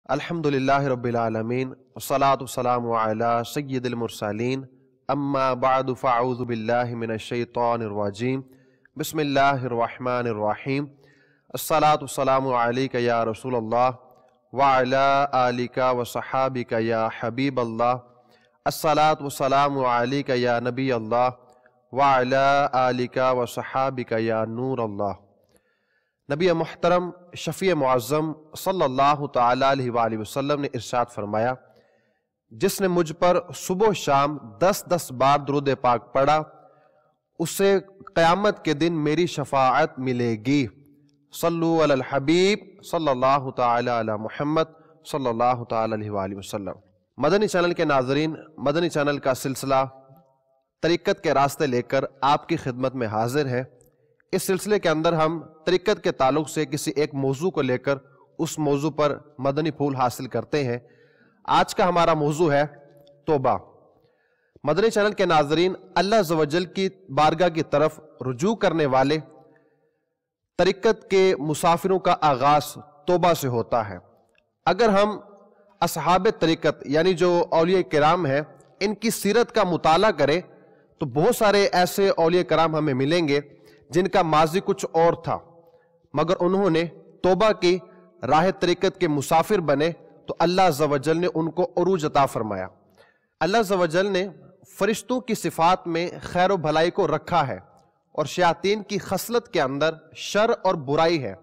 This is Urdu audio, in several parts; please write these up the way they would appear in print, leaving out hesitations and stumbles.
الحمدللہ رب العالمین والصلاة والسلام علی سید المرسلین اما بعد فاعوذ باللہ من الشیطان الرجیم بسم اللہ الرحمن الرحیم الصلاة والسلام علیک یا رسول اللہ وعلی آلک وصحابک یا حبیب اللہ الصلاة والسلام علیک یا نبی اللہ وعلی آلک وصحابک یا نور اللہ۔ نبی محترم شفیع معظم صلی اللہ تعالیٰ علیہ وآلہ وسلم نے ارشاد فرمایا، جس نے مجھ پر صبح و شام 10 بار درود پاک پڑھا اسے قیامت کے دن میری شفاعت ملے گی۔ صلو علی الحبیب صلی اللہ تعالیٰ علی محمد صلی اللہ تعالیٰ علیہ وآلہ وسلم۔ مدنی چینل کے ناظرین، مدنی چینل کا سلسلہ طریقت کے راستے لے کر آپ کی خدمت میں حاضر ہے۔ اس سلسلے کے اندر ہم طریقت کے تعلق سے کسی ایک موضوع کو لے کر اس موضوع پر مدنی پھول حاصل کرتے ہیں۔ آج کا ہمارا موضوع ہے توبہ۔ مدنی چینل کے ناظرین، اللہ عز و جل کی بارگاہ کی طرف رجوع کرنے والے طریقت کے مسافروں کا آغاز توبہ سے ہوتا ہے۔ اگر ہم اصحاب طریقت یعنی جو اولیاء کرام ہیں ان کی سیرت کا مطالعہ کریں تو بہت سارے ایسے اولیاء کرام ہمیں ملیں گے جن کا ماضی کچھ اور تھا، مگر انہوں نے توبہ کی، راہ طریقت کے مسافر بنے تو اللہ عز و جل نے ان کو عروج عطا فرمایا۔ اللہ عز و جل نے فرشتوں کی صفات میں خیر و بھلائی کو رکھا ہے اور شیاطین کی خصلت کے اندر شر اور برائی ہے،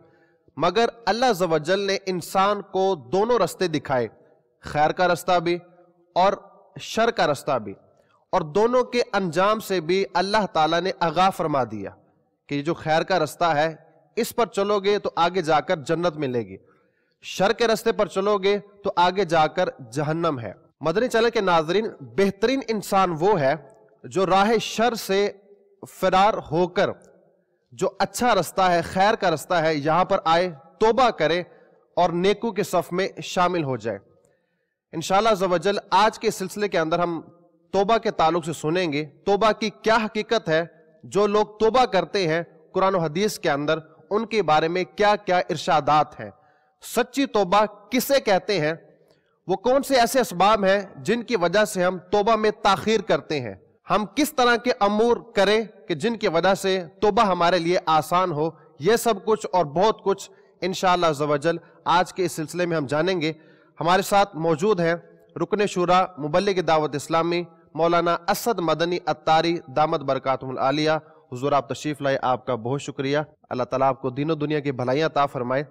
مگر اللہ عز و جل نے انسان کو دونوں رستے دکھائے، خیر کا رستہ بھی اور شر کا رستہ بھی، اور دونوں کے انجام سے بھی اللہ تعالیٰ نے آگاہ فرما دیا کہ یہ جو خیر کا رستہ ہے اس پر چلو گے تو آگے جا کر جنت ملے گی، شر کے رستے پر چلو گے تو آگے جا کر جہنم ہے۔ مدنی چینل کے ناظرین، بہترین انسان وہ ہے جو راہ شر سے فرار ہو کر جو اچھا رستہ ہے، خیر کا رستہ ہے، یہاں پر آئے، توبہ کرے اور نیکوں کے صف میں شامل ہو جائے۔ انشاءاللہ عز و جل آج کے سلسلے کے اندر ہم توبہ کے تعلق سے سنیں گے توبہ کی کیا حقیقت ہے، جو لوگ توبہ کرتے ہیں قرآن و حدیث کے اندر ان کے بارے میں کیا کیا ارشادات ہیں، سچی توبہ کسے کہتے ہیں، وہ کون سے ایسے اسباب ہیں جن کی وجہ سے ہم توبہ میں تاخیر کرتے ہیں، ہم کس طرح کے امور کریں کہ جن کی وجہ سے توبہ ہمارے لیے آسان ہو، یہ سب کچھ اور بہت کچھ انشاءاللہ عز و جل آج کے اس سلسلے میں ہم جانیں گے۔ ہمارے ساتھ موجود ہیں رکن شورا مبلغ دعوت اسلامی مولانا اسد مدنی اتاری دامت برکاتہم العالیہ۔ حضور آپ تشریف لائے، آپ کا بہت شکریہ، اللہ تعالیٰ آپ کو دین و دنیا کی بھلائیاں عطا فرمائے۔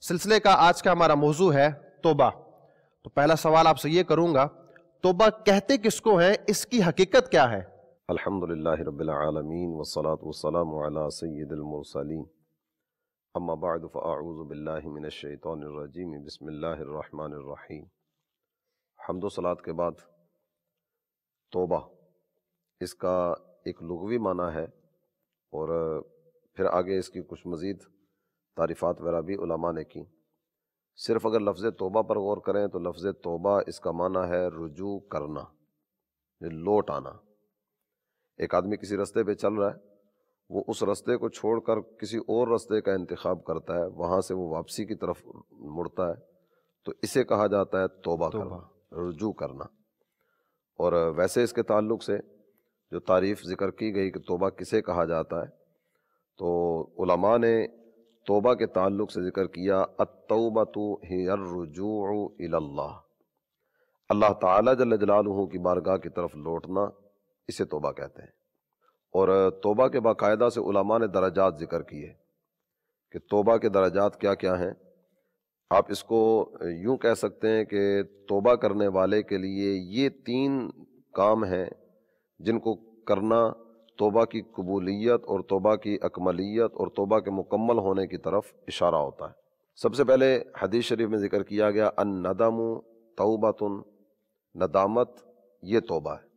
سلسلے کا آج کا ہمارا موضوع ہے توبہ۔ تو پہلا سوال آپ سے یہ کروں گا، توبہ کہتے کس کو ہیں، اس کی حقیقت کیا ہے؟ الحمدللہ رب العالمین والصلاة والسلام علی سید المرسلین، اما بعد فاعوذ باللہ من الشیطان الرجیم، بسم اللہ الرحمن الرحیم۔ حمد و صلاۃ کے بعد توبہ، اس کا ایک لغوی معنی ہے اور پھر آگے اس کی کچھ مزید تعریفات وغیرہ بھی علماء نے کی۔ صرف اگر لفظ توبہ پر غور کریں تو لفظ توبہ اس کا معنی ہے رجوع کرنا، لوٹ آنا۔ ایک آدمی کسی رستے پہ چل رہا ہے، وہ اس رستے کو چھوڑ کر کسی اور رستے کا انتخاب کرتا ہے، وہاں سے وہ واپسی کی طرف مڑتا ہے، تو اسے کہا جاتا ہے توبہ کرنا، رجوع کرنا۔ اور ویسے اس کے تعلق سے جو تعریف ذکر کی گئی کہ توبہ کسے کہا جاتا ہے، تو علماء نے توبہ کے تعلق سے ذکر کیا التوبۃ ہی الرجوع الی اللہ، اللہ تعالیٰ جل جلالہ کی بارگاہ کی طرف لوٹنا، اسے توبہ کہتے ہیں۔ اور توبہ کے باقاعدہ سے علماء نے درجات ذکر کیے کہ توبہ کے درجات کیا کیا ہیں۔ آپ اس کو یوں کہہ سکتے ہیں کہ توبہ کرنے والے کے لیے یہ 3 کام ہیں جن کو کرنا توبہ کی قبولیت اور توبہ کی اکملیت اور توبہ کے مکمل ہونے کی طرف اشارہ ہوتا ہے۔ سب سے پہلے حدیث شریف میں ذکر کیا گیا الندم توبۃ، ندامت یہ توبہ ہے۔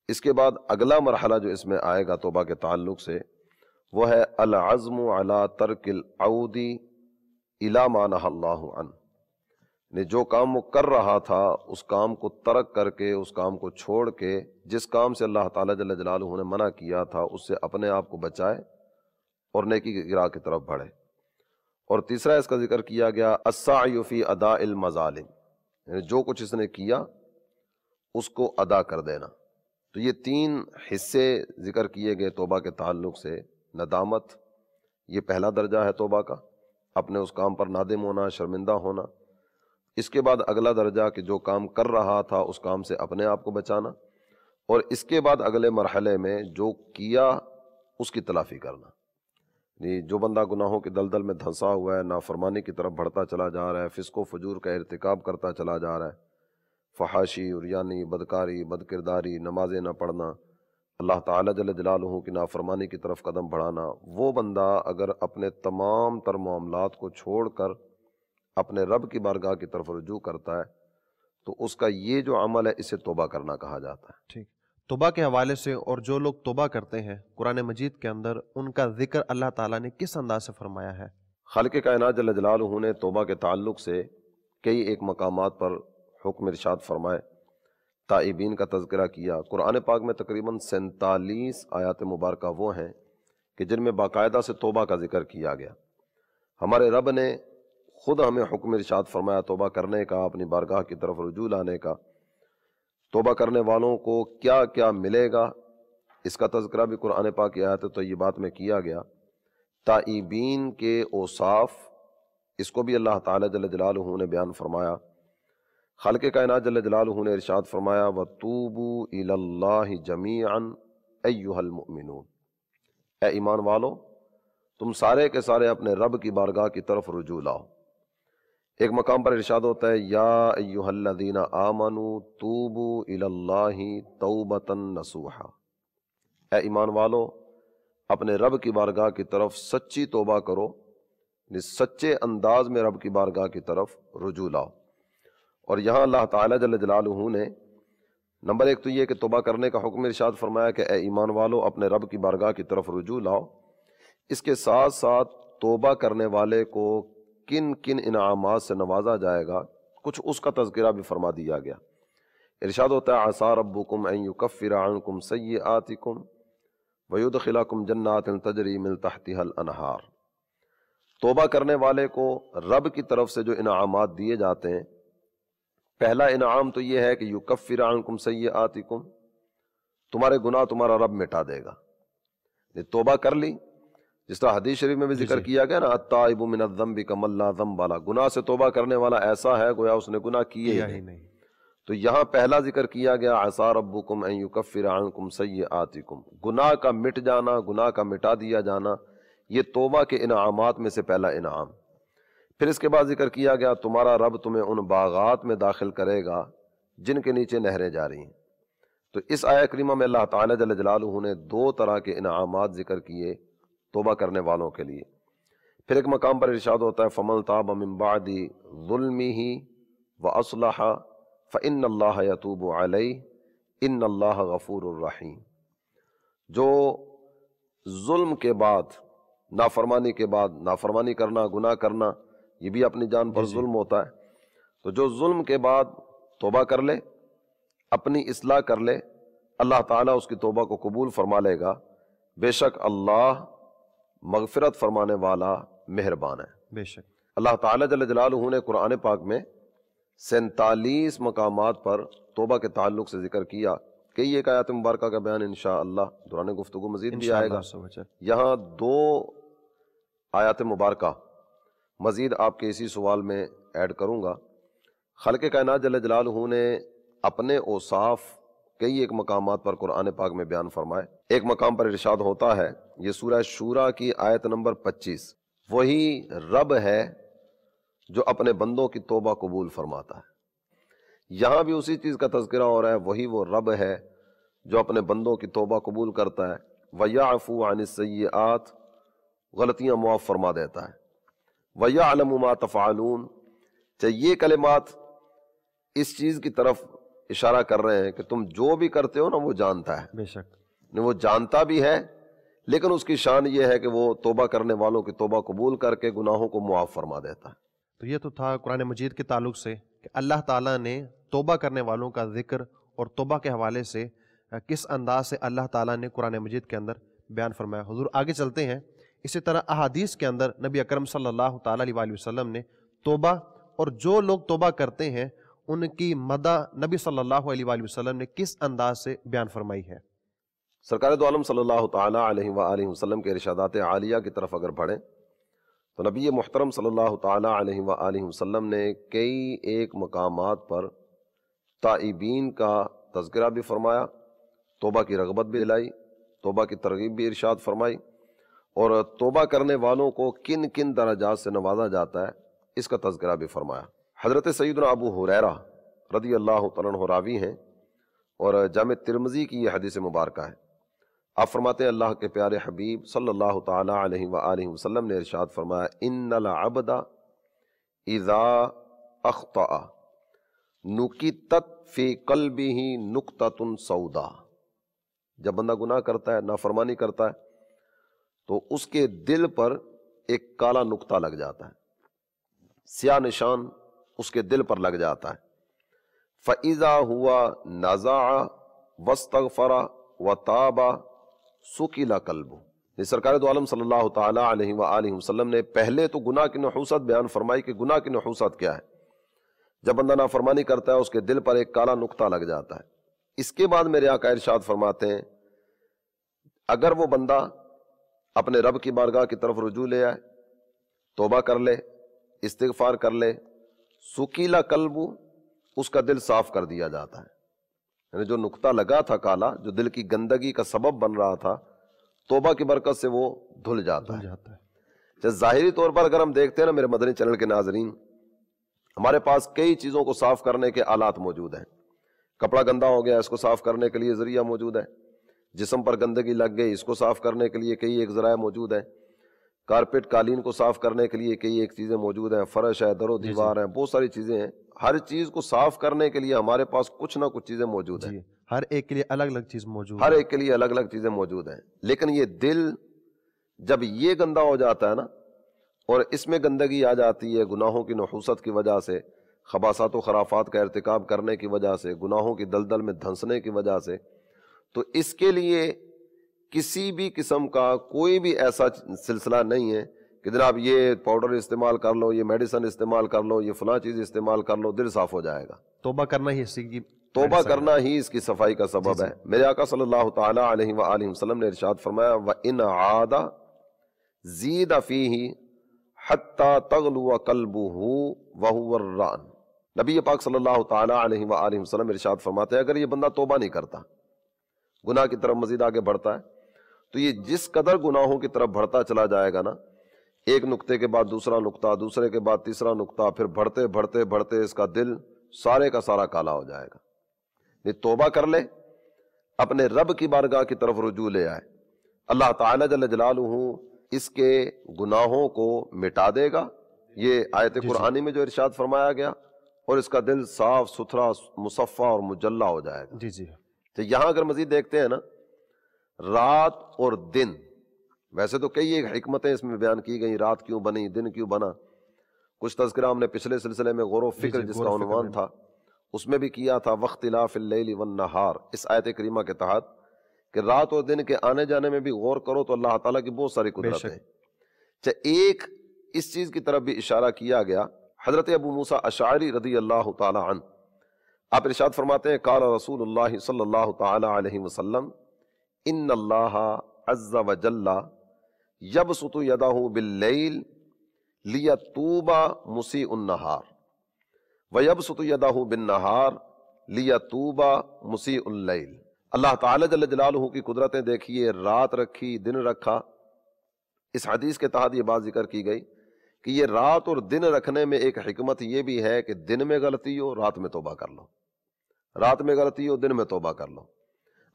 اس کے بعد اگلا مرحلہ جو اس میں آئے گا توبہ کے تعلق سے وہ ہے العزم علی ترک العود الی ما نہی اللہ عنہ، نے جو کام وہ کر رہا تھا اس کام کو ترک کر کے، اس کام کو چھوڑ کے، جس کام سے اللہ تعالیٰ جل جلالہ نے منع کیا تھا اس سے اپنے آپ کو بچائے اور نیکی کی راہ کی طرف بڑھے۔ اور تیسرا اس کا ذکر کیا گیا السعی فی ادا المظالم، یعنی جو کچھ اس نے کیا اس کو ادا کر دینا۔ تو یہ تین حصے ذکر کیے گئے توبہ کے تعلق سے۔ ندامت، یہ پہلا درجہ ہے توبہ کا، اپنے اس کام پر نادم ہونا، شرمندہ ہونا۔ اس کے بعد اگلا درجہ کہ جو کام کر رہا تھا اس کام سے اپنے آپ کو بچانا، اور اس کے بعد اگلے مرحلے میں جو کیا اس کی تلافی کرنا۔ جو بندہ گناہوں کے دلدل میں دھنسا ہوا ہے، نافرمانی کی طرف بڑھتا چلا جا رہا ہے، فسق و فجور کا ارتکاب کرتا چلا جا رہا ہے، فحاشی، عریانی، بدکاری، بدکرداری، نمازیں نہ پڑھنا، اللہ تعالیٰ جل جلالہ کی نافرمانی کی طرف قدم بڑھانا، وہ بندہ اگر اپنے تمام تر معاملات کو چھوڑ کر اپنے رب کی بارگاہ کی طرف رجوع کرتا ہے تو اس کا یہ جو عمل ہے اسے توبہ کرنا کہا جاتا ہے۔ ٹھیک، توبہ کے حوالے سے اور جو لوگ توبہ کرتے ہیں قرآن مجید کے اندر ان کا ذکر اللہ تعالیٰ نے کس انداز سے فرمایا ہے؟ خالق کائنات جل جلالہ نے توبہ کے تعلق سے کئی ایک مقامات پر حکم ارشاد فرمائے، تائبین کا تذکرہ کیا۔ قرآن پاک میں تقریباً 47 آیات مبارکہ وہ ہیں کہ جن میں باقاعدہ سے توبہ کا ذکر کیا گیا۔ ہمارے رب نے خود ہمیں حکم ارشاد فرمایا توبہ کرنے کا، اپنی بارگاہ کی طرف رجوع لانے کا۔ توبہ کرنے والوں کو کیا کیا ملے گا اس کا تذکرہ بھی قرآن پاک کی آیات طیبات میں کیا گیا۔ تائبین کے اوصاف، اس کو بھی اللہ تعالیٰ جل جلالہ نے بیان فرمایا۔ خالق کائنات جل جلالہ نے ارشاد فرمایا وَتُوبُوا إِلَى اللَّهِ جَمِيعًا أَيُّهَا الْمُؤْمِنُونَ، اے ایمان والو تم سارے کے سارے اپنے رب کی بارگاہ کی طرف رجوع لاؤ۔ ایک مقام پر ارشاد ہوتا ہے یا ایھا الذین آمنوا توبوا الی اللہ توبۃ نصوحا، اے ایمان والو اپنے رب کی بارگاہ کی طرف سچی توبہ کرو، یعنی سچے انداز میں رب کی بارگاہ کی طرف رجوع لاؤ۔ اور یہاں اللہ تعالیٰ جل جلالہ نے نمبر ایک تو یہ کہ توبہ کرنے کا حکم ارشاد فرمایا کہ اے ایمان والو اپنے رب کی بارگاہ کی طرف رجوع لاؤ۔ اس کے ساتھ ساتھ توبہ کرنے والے کو کن کن انعامات سے نوازا جائے گا کچھ اس کا تذکرہ بھی فرما دیا گیا۔ ارشاد ہوتا ہے عسیٰ ربکم ان یکفر عنکم سیئاتکم ویدخلکم جنات تجری من تحتها الانہار۔ توبہ کرنے والے کو رب کی طرف سے جو انعامات دیے جاتے ہیں، پہلا انعام تو یہ ہے کہ یکفر عنکم سیئاتکم، تمہارے گناہ تمہارا رب مٹا دے گا۔ توبہ کر لی، جس طرح حدیث شریف میں بھی ذکر کیا گیا نا التائب من الذنب کمن لا ذنب له، گناہ سے توبہ کرنے والا ایسا ہے گویا اس نے گناہ کیے ہی نہیں۔ تو یہاں پہلا ذکر کیا گیا عسیٰ ربکم ان یکفر عنکم سیئاتکم، گناہ کا مٹ جانا، گناہ کا مٹا دیا جانا، یہ توبہ کے انعامات میں سے پہلا انعام۔ پھر اس کے بعد ذکر کیا گیا تمہارا رب تمہیں ان باغات میں داخل کرے گا جن کے نیچے نہریں جاری ہیں۔ تو اس آیہ کریمہ میں اللہ تعالیٰ جل جلالہ نے دو طرح کے انعامات ذکر کیے توبہ کرنے والوں کے لیے۔ پھر ایک مقام پر ارشاد ہوتا ہے فَمَن تَابَ مِن بَعْدِ ظُلْمِهِ وَأَصْلَحَ فَإِنَّ اللَّهَ يَتُوبُ عَلَيْهِ إِنَّ اللَّهَ غَفُورٌ رَحِيمٌ، جو ظلم کے بعد، نافرمانی کے بعد، نافرمانی کرنا، گناہ کرنا، یہ بھی اپنی جان پر ظلم ہوتا ہے، تو جو ظلم کے بعد توبہ کر لے، اپنی اصلاح کر لے، اللہ تعالیٰ اس کی توبہ کو قبول فرما لے گا۔ بے شک اللہ مغفرت فرمانے والا مہربان ہے۔ بے شک اللہ تعالیٰ جل جلالہ نے قرآن پاک میں 47 مقامات پر توبہ کے تعلق سے ذکر کیا۔ کئی ایک آیات مبارکہ کا بیان انشاءاللہ دوران گفتگو مزید بھی آئے گا۔ یہاں 2 آیات مبارکہ مزید آپ کے اسی سوال میں ایڈ کروں گا۔ خالق کائنات جل جلالہ نے اپنے اوصاف کئی ایک مقامات پر قرآن پاک میں بیان فرمائے۔ ایک مقام پر ارشاد ہوتا ہے، یہ سورہ شورى کی آیت نمبر 25، وہی رب ہے جو اپنے بندوں کی توبہ قبول فرماتا ہے۔ یہاں بھی اسی چیز کا تذکرہ ہو رہا ہے، وہی وہ رب ہے جو اپنے بندوں کی توبہ قبول کرتا ہے۔ وَيَعْفُو عَنِ السَّيِّئَاتِ، غلطیاں معاف فرما دیتا ہے۔ وَيَعْلَمُ مَا تَفْعَلُونَ، یہ کلمات اس چیز کی طرف اشارہ کر رہے ہیں کہ تم جو بھی کرتے ہو نا وہ جانتا ہے۔ بے شک وہ جانتا بھی ہے، لیکن اس کی شان یہ ہے کہ وہ توبہ کرنے والوں کی توبہ قبول کر کے گناہوں کو معاف فرما دیتا ہے۔ تو یہ تو تھا قرآن مجید کے تعلق سے کہ اللہ تعالیٰ نے توبہ کرنے والوں کا ذکر اور توبہ کے حوالے سے کس انداز سے اللہ تعالیٰ نے قرآن مجید کے اندر بیان فرمایا۔ حضور آگے چلتے ہیں، اسی طرح احادیث کے اندر نبی اکرم صلی اللہ تعالیٰ علیہ وسلم نے توبہ اور جو لوگ توبہ کرتے ہیں ان کی مدح نبی صلی اللہ علیہ وسلم نے کس انداز سے بیان فرمائی ہے؟ سرکار دو عالم صلی اللہ تعالیٰ علیہ وآلہ وسلم کے ارشادات عالیہ کی طرف اگر بڑھیں تو نبی محترم صلی اللہ تعالیٰ علیہ وآلہ وسلم نے کئی ایک مقامات پر تائبین کا تذکرہ بھی فرمایا، توبہ کی رغبت بھی دلائی، توبہ کی ترغیب بھی ارشاد فرمائی، اور توبہ کرنے والوں کو کن کن درجات سے نوازا جاتا ہے اس کا تذکرہ بھی فرمایا۔ حضرت سیدنا ابو ہریرہ رضی اللہ تعالیٰ عنہ راوی ہیں اور جامع ترمذی کی یہ حدیث مبارکہ ہے۔ آپ فرماتے ہیں اللہ کے پیارے حبیب صلی اللہ تعالیٰ علیہ وآلہ وسلم نے ارشاد فرمایا ان العبد اذا اخطأ نکتت فی قلبہ نکتۃ سوداء، جب بندہ گناہ کرتا ہے، نافرمانی کرتا ہے، تو اس کے دل پر ایک کالا نقطہ لگ جاتا ہے، سیاہ نشان اس کے دل پر لگ جاتا ہے۔ فَإِذَا هُوَ نَزَعَ وَاسْتَغْفَرَ وَتَابَ سُكِلَ قَلْبُهُ۔ سرکار دو عالم صلی اللہ تعالیٰ علیہ وآلہ وسلم نے پہلے تو گناہ کی نحوست بیان فرمائی کہ گناہ کی نحوست کیا ہے۔ جب بندہ نافرمانی کرتا ہے اس کے دل پر ایک کالا نقطہ لگ جاتا ہے۔ اس کے بعد میرے آقا ارشاد فرماتے ہیں اگر وہ بندہ اپنے رب کی بارگاہ کی طرف رجوع لے آئے، توبہ کر لے، استغفار کر لے، سکیلا قلب، اس کا دل صاف کر دیا جاتا ہے۔ یعنی جو نقطہ لگا تھا کالا، جو دل کی گندگی کا سبب بن رہا تھا، توبہ کی برکت سے وہ دھل جاتا ہے۔ ظاہری طور پر اگر ہم دیکھتے ہیں نا میرے مدنی چینل کے ناظرین، ہمارے پاس کئی چیزوں کو صاف کرنے کے آلات موجود ہیں۔ کپڑا گندا ہو گیا، اس کو صاف کرنے کے لیے ذریعہ موجود ہے۔ جسم پر گندگی لگ گئی، اس کو صاف کرنے کے لیے کئی ایک ذرائع موجود ہیں۔ کارپیٹ قالین کو صاف کرنے کے لیے کئی ایک چیزیں موجود ہیں، فرش ہے، در و دیوار ہیں، بہت ساری چیزیں ہیں۔ ہر چیز کو صاف کرنے کے لیے ہمارے پاس کچھ نہ کچھ چیزیں موجود ہیں۔ ہر ایک کے لیے الگ الگ چیز موجود ہے، ہر ایک کے لیے الگ الگ چیزیں موجود ہیں۔ لیکن یہ دل جب یہ گندا ہو جاتا ہے نا، اور اس میں گندگی آ جاتی ہے گناہوں کی نحوست کی وجہ سے، خباثات و خرافات کا ارتکاب کرنے کی وجہ سے، گناہوں کی دلدل میں دھنسنے کی وجہ سے، تو اس کے لیے کسی بھی قسم کا کوئی بھی ایسا سلسلہ نہیں ہے کہ جناب یہ پاؤڈر استعمال کر لو، یہ میڈیسن استعمال کر لو، یہ فلاں چیز استعمال کر لو، دل صاف ہو جائے گا۔ توبہ کرنا ہی اسی کی توبہ کرنا ہی اس کی صفائی کا سبب ہے۔ میرے آقا صلی اللہ تعالیٰ علیہ وآلہ وسلم نے ارشاد فرمایا وَإِنْ عَادَ زِيدَ فِيهِ حَتَّى تَغْلُوَ قَلْبُهُ وَهُوَ الرَّانِ۔ نبی پاک صلی اللہ تعالیٰ علیہ وآلہ وسلم ارشاد فرماتے ہیں اگر یہ بندہ توبہ نہیں کرتا، گناہ کی طرف مزید آگے بڑھتا ہے، تو یہ جس قدر گناہوں کی طرف بڑھتا چلا جائے گا نا، ایک نقطے کے بعد دوسرا نقطہ، دوسرے کے بعد تیسرا نقطہ، پھر بڑھتے بڑھتے بڑھتے اس کا دل سارے کا سارا کالا ہو جائے گا۔ یہ توبہ کر لے، اپنے رب کی بارگاہ کی طرف رجوع لے آئے، اللہ تعالیٰ جل جلالہ اس کے گناہوں کو مٹا دے گا۔ یہ آیت قرآنی میں جو ارشاد فرمایا گیا، اور اس کا دل صاف ستھرا مصفہ اور مجلہ ہو جائے گا۔ تو یہاں اگر مزید دیکھتے ہیں نا، رات اور دن، ویسے تو کئی ایک حکمتیں اس میں بیان کی گئی، رات کیوں بنی، دن کیوں بنا، کچھ تذکرہ ہم نے پچھلے سلسلے میں غور و فکر جس کا عنوان تھا اس میں بھی کیا تھا، واختلاف اللیل والنہار، اس آیت کریمہ کے تحت کہ رات اور دن کے آنے جانے میں بھی غور کرو تو اللہ تعالیٰ کی بہت ساری قدرت ہے۔ ایک اس چیز کی طرف بھی اشارہ کیا گیا، حضرت ابو موسیٰ اشعری رضی اللہ تعالی عنہ آپ ارشاد فرماتے ہیں قال رسول اللہ صلی اللہ تعالی علیہ وسلم ان اللہ عز وجل یبسط یدہ باللیل لیتوب مسیء النہار ویبسط یدہ بالنہار لیتوب مسیء اللیل۔ اللہ تعالی جل جلالہ کی قدرتیں دیکھیے، رات رکھی، دن رکھا۔ اس حدیث کے تحت یہ بات ذکر کی گئی کہ یہ رات اور دن رکھنے میں ایک حکمت یہ بھی ہے کہ دن میں غلطی ہو رات میں توبہ کر لو، رات میں غلطی ہو دن میں توبہ کر لو،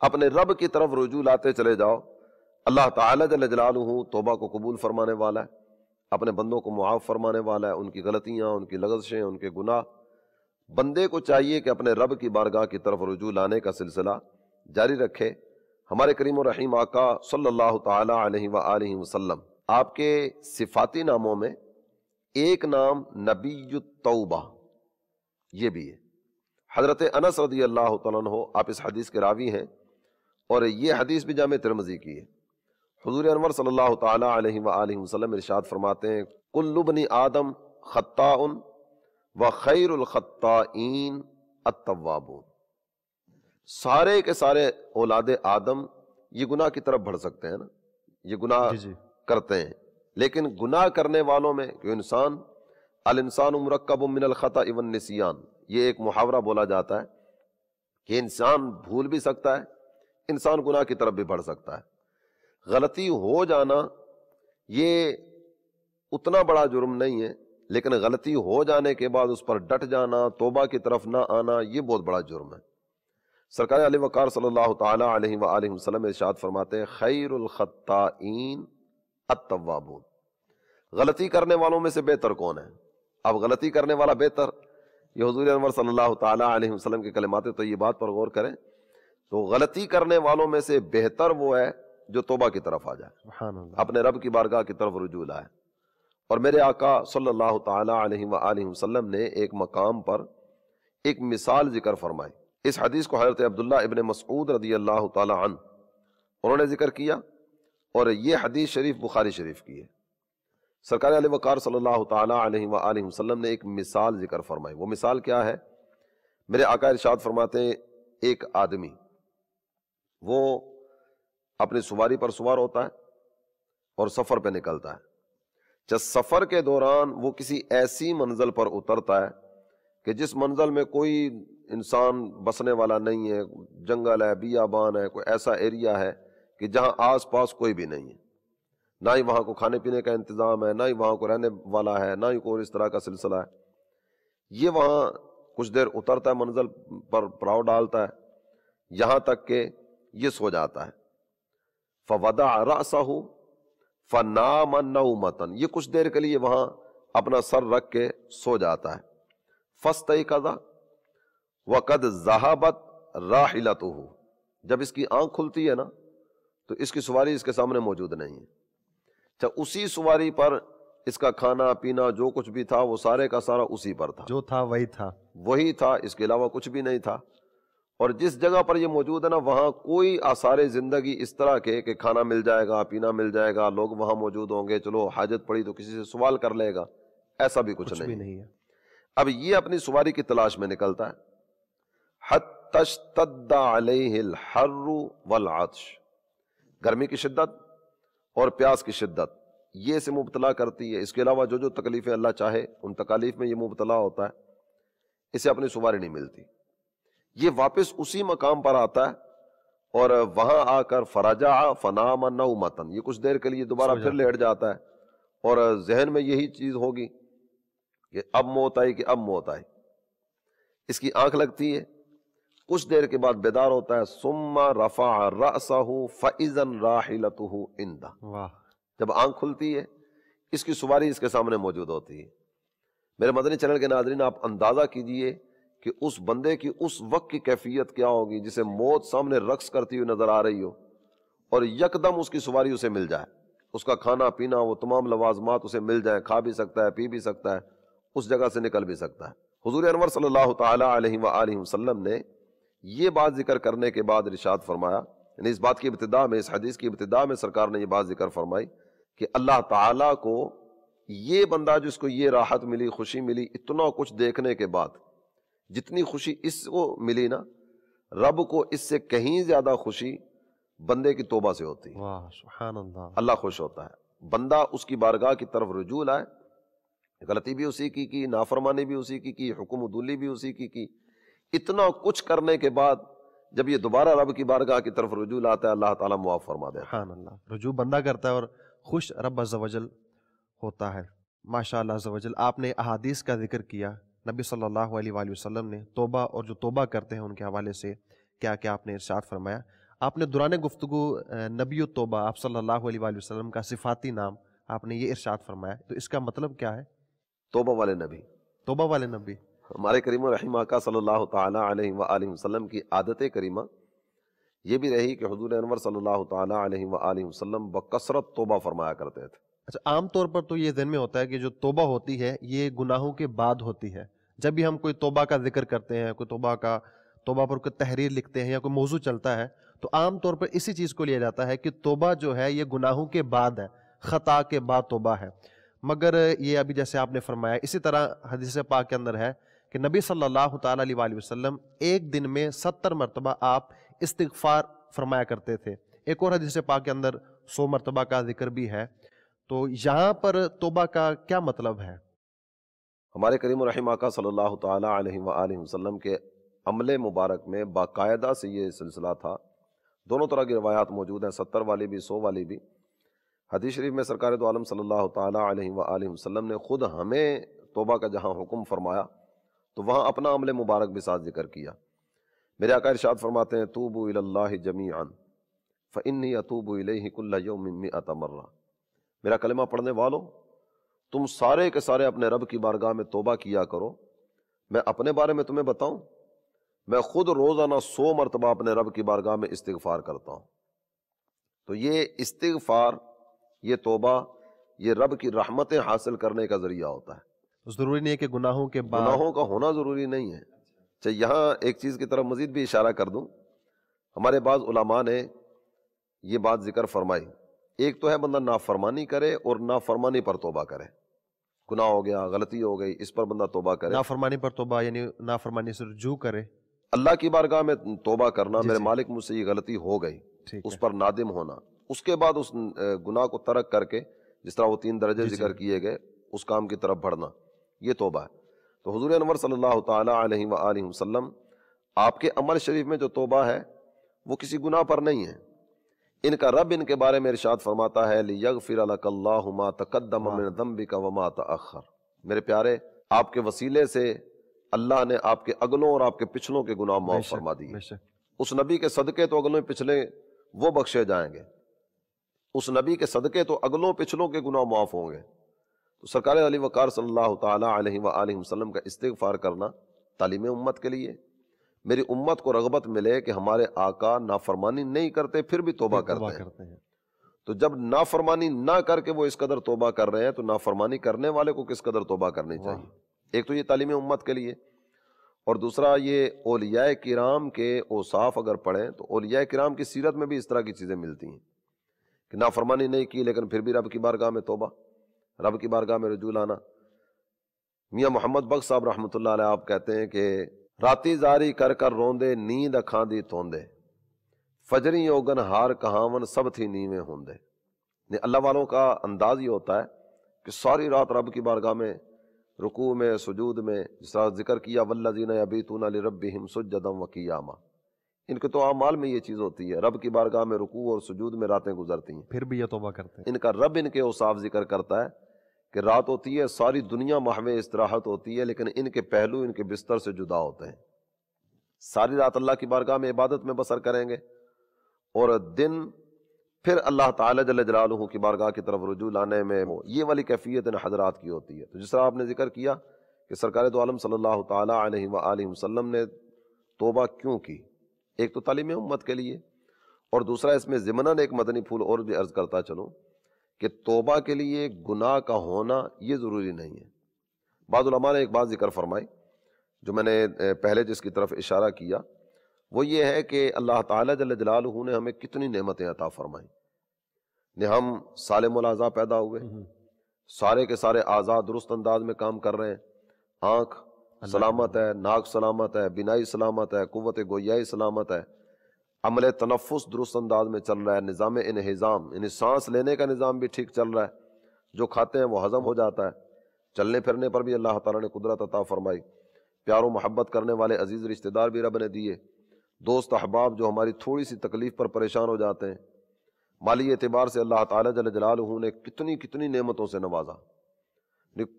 اپنے رب کی طرف رجوع لاتے چلے جاؤ۔ اللہ تعالی جل جلالہ توبہ کو قبول فرمانے والا ہے، اپنے بندوں کو معاف فرمانے والا ہے، ان کی غلطیاں، ان کی لغزشیں، ان کے گناہ۔ بندے کو چاہیے کہ اپنے رب کی بارگاہ کی طرف رجوع لانے کا سلسلہ جاری رکھے۔ ہمارے کریم و رحیم آقا صلی اللہ تعالی علیہ وآلہ وسلم، آپ کے صفاتی ناموں میں ایک نام نبی التوبہ یہ بھی ہے۔ حضرت انس رضی اللہ تعالیٰ عنہ آپ اس حدیث کے راوی ہیں، اور یہ حدیث بھی جامع ترمذی کی ہے۔ حضور انور صلی اللہ تعالی علیہ وآلہ وسلم ارشاد فرماتے ہیں کل بنی آدم خطاء و خیر الخطائین التوابون، سارے کے سارے اولاد آدم یہ گناہ کی طرف بڑھ سکتے ہیں نا، یہ گناہ کرتے ہیں، لیکن گناہ کرنے والوں میں کہ انسان الانسان مرکب من الخطأ والنسیان، یہ ایک محاورہ بولا جاتا ہے کہ انسان بھول بھی سکتا ہے، انسان گناہ کی طرف بھی بڑھ سکتا ہے۔ غلطی ہو جانا یہ اتنا بڑا جرم نہیں ہے، لیکن غلطی ہو جانے کے بعد اس پر ڈٹ جانا، توبہ کی طرف نہ آنا، یہ بہت بڑا جرم ہے۔ سرکار علی وقار صلی اللہ تعالی علیہ وآلہ وسلم ارشاد فرماتے ہیں خیر الخطائین التوابون، غلطی کرنے والوں میں سے بہتر کون ہے؟ اب غلطی کرنے والا بہتر، یہ حضور انور صلی اللہ تعالی علیہ وسلم کے کلمات طیبات پر غور کریں تو غلطی کرنے والوں میں سے بہتر وہ ہے جو توبہ کی طرف آ جائے، سبحان اللہ، اپنے رب کی بارگاہ کی طرف رجوع لائے۔ اور میرے آقا صلی اللہ تعالی علیہ وآلہ وسلم نے ایک مقام پر ایک مثال ذکر فرمائی۔ اس حدیث کو حضرت عبداللہ ابن مسعود رضی اللہ تعالی عنہ انہوں نے ذکر کیا، اور یہ حدیث شریف بخاری شریف کی ہے۔ سرکار علیہ وقار صلی اللہ تعالی علیہ وآلہ وسلم نے ایک مثال ذکر فرمائی۔ وہ مثال کیا ہے؟ میرے آقا ارشاد فرماتے ہیں ایک آدمی وہ اپنی سواری پر سوار ہوتا ہے اور سفر پہ نکلتا ہے۔ جب سفر کے دوران وہ کسی ایسی منزل پر اترتا ہے کہ جس منزل میں کوئی انسان بسنے والا نہیں ہے، جنگل ہے، بیابان ہے، کوئی ایسا ایریا ہے کہ جہاں آس پاس کوئی بھی نہیں ہے، نہ ہی وہاں کو کھانے پینے کا انتظام ہے، نہ ہی وہاں کو رہنے والا ہے، نہ ہی کوئی اس طرح کا سلسلہ ہے۔ یہ وہاں کچھ دیر اترتا ہے، منزل پر پڑاؤ ڈالتا ہے، یہاں تک کہ یہ سو جاتا ہے۔ فَوَضَعَ رَأْسَهُ فَنَامَ نَوْمَةً، یہ کچھ دیر کے لیے وہاں اپنا سر رکھ کے سو جاتا ہے۔ فَاسْتَيْقَظَ وَقَدْ ذَهَبَتْ رَاحِلَتُهُ، جب اس کی آنکھ کھلتی ہے نا تو اس کی سواری اس کے سامنے موجود نہیں ہے۔ اسی سواری پر اس کا کھانا پینا جو کچھ بھی تھا وہ سارے کا سارا اسی پر تھا، جو تھا وہی تھا، اس کے علاوہ کچھ بھی نہیں تھا۔ اور جس جگہ پر یہ موجود ہے نا وہاں کوئی آثار زندگی اس طرح کے کہ کھانا مل جائے گا، پینا مل جائے گا، لوگ وہاں موجود ہوں گے، چلو حاجت پڑی تو کسی سے سوال کر لے گا، ایسا بھی کچھ نہیں ہے۔ اب یہ اپنی سواری کی تلاش میں نکلتا ہے، حتی اشتد علیہ الحر والعطش، گرمی کی شدت اور پیاس کی شدت یہ اسے مبتلا کرتی ہے۔ اس کے علاوہ جو جو تکلیفیں اللہ چاہے ان تکالیف میں یہ مبتلا ہوتا ہے، اسے اپنی سواری نہیں ملتی۔ یہ واپس اسی مقام پر آتا ہے اور وہاں آ کر فرجع فنام نومتن، یہ کچھ دیر کے لیے دوبارہ پھر لیٹ جاتا ہے اور ذہن میں یہی چیز ہوگی کہ اب موت آئی، کہ اب موت آئی۔ اس کی آنکھ لگتی ہے، کچھ دیر کے بعد بیدار ہوتا ہے، ثم رفع رأسہ فإذا راحلته عنده، جب آنکھ کھلتی ہے اس کی سواری اس کے سامنے موجود ہوتی ہے۔ میرے مدنی چینل کے ناظرین، آپ اندازہ کیجئے کہ اس بندے کی اس وقت کی کیفیت کیا ہوگی جسے موت سامنے رقص کرتی ہوئی نظر آ رہی ہو اور یکدم اس کی سواری اسے مل جائے، اس کا کھانا پینا وہ تمام لوازمات اسے مل جائیں، کھا بھی سکتا ہے، پی بھی سکتا ہے، اس جگہ سے نکل بھی سکتا ہے۔ حضور انور صلی اللہ تعالی علیہ وآلہ وسلم نے یہ بات ذکر کرنے کے بعد ارشاد فرمایا، یعنی اس بات کی ابتدا میں، اس حدیث کی ابتدا میں سرکار نے یہ بات ذکر فرمائی کہ اللہ تعالیٰ کو یہ بندہ جس کو یہ راحت ملی، خوشی ملی، اتنا کچھ دیکھنے کے بعد جتنی خوشی اس کو ملی نا، رب کو اس سے کہیں زیادہ خوشی بندے کی توبہ سے ہوتی ہے۔ واہ سبحان اللہ، اللہ خوش ہوتا ہے، بندہ اس کی بارگاہ کی طرف رجوع لائے، غلطی بھی اسی کی نافرمانی بھی اسی کی حکم عدولی بھی اسی کی، اتنا کچھ کرنے کے بعد جب یہ دوبارہ رب کی بارگاہ کی طرف رجوع لاتا ہے، اللہ تعالیٰ معاف فرما دیتا ہے۔ سبحان اللہ، رجوع بندہ کرتا ہے اور خوش رب عز و جل ہوتا ہے۔ ماشاء اللہ عز و جل، آپ نے احادیث کا ذکر کیا، نبی صلی اللہ علیہ وآلہ وسلم نے توبہ اور جو توبہ کرتے ہیں ان کے حوالے سے کیا کیا آپ نے ارشاد فرمایا۔ آپ نے دوران گفتگو نبی التوبہ، آپ صلی اللہ علیہ وآلہ وسلم کا صفاتی نام آپ نے یہ ارشاد فرمایا، تو اس کا مطلب کیا ہے؟ توبہ والے نبی، توبہ والے نبی۔ ہمارے کریم الرحیم آقا صلی اللہ تعالی علیہ وآلہ وسلم کی عادت کریمہ یہ بھی رہی کہ حضور انور صلی اللہ تعالی علیہ وآلہ وسلم بکثرت توبہ فرمایا کرتے تھے۔ اچھا، عام طور پر تو یہ ذہن میں ہوتا ہے کہ جو توبہ ہوتی ہے یہ گناہوں کے بعد ہوتی ہے۔ جب بھی ہم کوئی توبہ کا ذکر کرتے ہیں، کوئی توبہ کا توبہ پر کوئی تحریر لکھتے ہیں یا کوئی موضوع چلتا ہے تو عام طور پر اسی چیز کو لیا جاتا ہے کہ توبہ جو ہے یہ گناہوں کے بعد ہے، خطا کے بعد توبہ ہے. مگر یہ ابھی جیسے آپ نے فرمایا، اسی طرح حدیث پاک کے اندر ہے کہ نبی صلی اللہ تعالیٰ علیہ وآلہ وسلم ایک دن میں 70 مرتبہ آپ استغفار فرمایا کرتے تھے. ایک اور حدیث پاک کے اندر 100 مرتبہ کا ذکر بھی ہے. تو یہاں پر توبہ کا کیا مطلب ہے؟ ہمارے کریم الرحیم آقا صلی اللہ تعالیٰ علیہ وآلہ وسلم کے عمل مبارک میں باقاعدہ سے یہ سلسلہ تھا. دونوں طرح کی روایات موجود ہیں، 70 والی بھی 100 والی بھی. حدیث شریف میں سرکار دو عالم صلی اللہ تعالیٰ علیہ وآلہ وسلم نے خود ہمیں توبہ کا جہاں حکم فرمایا تو وہاں اپنا عمل مبارک بھی ساتھ ذکر کیا. میرے آقا ارشاد فرماتے ہیں توبوا الی اللہ جمیعا فانی اتوب الیہ کل یوم 100 مرہ. میرا کلمہ پڑھنے والو، تم سارے کے سارے اپنے رب کی بارگاہ میں توبہ کیا کرو. میں اپنے بارے میں تمہیں بتاؤں، میں خود روزانہ 100 مرتبہ اپنے رب کی بارگاہ میں استغفار کرتا ہوں. تو یہ استغفار، یہ توبہ، یہ رب کی رحمتیں حاصل کرنے کا ذریعہ ہوتا ہے. ضروری نہیں ہے کہ گناہوں کے بعد گناہوں کا ہونا ضروری نہیں ہے. چاہے یہاں ایک چیز کی طرف مزید بھی اشارہ کر دوں، ہمارے بعض علماء نے یہ بات ذکر فرمائی. ایک تو ہے بندہ نافرمانی کرے اور نافرمانی پر توبہ کرے. گناہ ہو گیا، غلطی ہو گئی، اس پر بندہ توبہ کرے. نافرمانی پر توبہ یعنی نافرمانی سے رجوع کرے، اللہ کی بارگاہ میں توبہ کرنا، جی میرے جی. مالک مجھ سے یہ غلطی ہو گئی، ٹھیک اس ہے. پر نادم ہونا، اس کے بعد اس گناہ کو ترک کر کے جس طرح وہ 3 درجے جی جی. ذکر کیے گئے اس کام کی طرف بڑھنا، یہ توبہ ہے. تو حضور انور صلی اللہ تعالیٰ علیہ وآلہ وسلم آپ کے عمل شریف میں جو توبہ ہے وہ کسی گناہ پر نہیں ہے. ان کا رب ان کے بارے میں ارشاد فرماتا ہے لِيَغْفِرَ لَكَ اللَّهُ مَا تَقَدَّمَ مِنْ ذَنْبِكَ وَمَا تَأَخَّرَ. میرے پیارے، آپ کے وسیلے سے اللہ نے آپ کے اگلوں اور آپ کے پچھلوں کے گناہ معاف فرما دیے. اس نبی کے صدقے تو اگلوں پچھلے وہ بخشے جائیں گے، اس نبی کے صدقے تو اگلوں پچھلوں کے گناہ معاف ہوں گے. تو سرکار علی وقار صلی اللہ تعالیٰ علیہ وآلہ وسلم کا استغفار کرنا تعلیم امت کے لیے، میری امت کو رغبت ملے کہ ہمارے آقا نافرمانی نہیں کرتے پھر بھی توبہ کرتے ہیں. تو جب نافرمانی نہ کر کے وہ اس قدر توبہ کر رہے ہیں تو نافرمانی کرنے والے کو کس قدر توبہ کرنی چاہیے. ایک تو یہ تعلیم امت کے لیے، اور دوسرا یہ اولیاء کرام کے اوصاف اگر پڑھیں تو اولیاء کرام کی سیرت میں بھی اس طرح کی چیزیں ملتی ہیں کہ نافرمانی نہیں کی لیکن پھر بھی رب کی بارگاہ میں توبہ، رب کی بارگاہ میں رجوع لانا. میاں محمد بخش صاحب رحمۃ اللہ علیہ آپ کہتے ہیں کہ راتی زاری کر کر روندے نیند اکھاں دی توندے فجری اوگن ہار کہاون سب تھی نیویں ہوندے. اللہ والوں کا انداز یہ ہوتا ہے کہ ساری رات رب کی بارگاہ میں رکوع میں، سجود میں، جس طرح ذکر کیا والذین یبیتون لربہم سجدا وقیاما، ان کے تو اعمال میں یہ چیز ہوتی ہے، رب کی بارگاہ میں رکوع اور سجود میں راتیں گزرتی ہیں، پھر بھی یہ توبہ کرتے ہیں. ان کا رب ان کے اوصاف ذکر کرتا ہے کہ رات ہوتی ہے، ساری دنیا محو استراحت ہوتی ہے، لیکن ان کے پہلو ان کے بستر سے جدا ہوتے ہیں. ساری رات اللہ کی بارگاہ میں عبادت میں بسر کریں گے اور دن پھر اللہ تعالیٰ جل جلالہ کی بارگاہ کی طرف رجوع لانے میں یہ والی کیفیت ان حضرات کی ہوتی ہے. تو جس طرح آپ نے ذکر کیا کہ سرکار دو عالم صلی اللہ تعالیٰ علیہ وآلہ وسلم نے توبہ کیوں کی، ایک تو تعلیم امت کے لیے، اور دوسرا اس میں ضمناً ایک مدنی پھول اور بھی عرض کرتا چلوں کہ توبہ کے لیے گناہ کا ہونا یہ ضروری نہیں ہے. بعض علماء نے ایک بات ذکر فرمائی جو میں نے پہلے جس کی طرف اشارہ کیا، وہ یہ ہے کہ اللہ تعالیٰ جل جلالہ نے ہمیں کتنی نعمتیں عطا فرمائیں. ہم سالم الاعضاء پیدا ہوئے، سارے کے سارے اعضاء درست انداز میں کام کر رہے ہیں، آنکھ سلامت ہے، ناک سلامت ہے، بینائی سلامت ہے، قوت گویائی سلامت ہے، عمل تنفس درست انداز میں چل رہا ہے، نظام انہضام یعنی سانس لینے کا نظام بھی ٹھیک چل رہا ہے، جو کھاتے ہیں وہ ہضم ہو جاتا ہے، چلنے پھرنے پر بھی اللہ تعالیٰ نے قدرت عطا فرمائی، پیار و محبت کرنے والے عزیز رشتہ دار بھی رب نے دیے، دوست احباب جو ہماری تھوڑی سی تکلیف پر پریشان ہو جاتے ہیں، مالی اعتبار سے اللہ تعالیٰ جل جلالہ نے کتنی کتنی نعمتوں سے نوازا.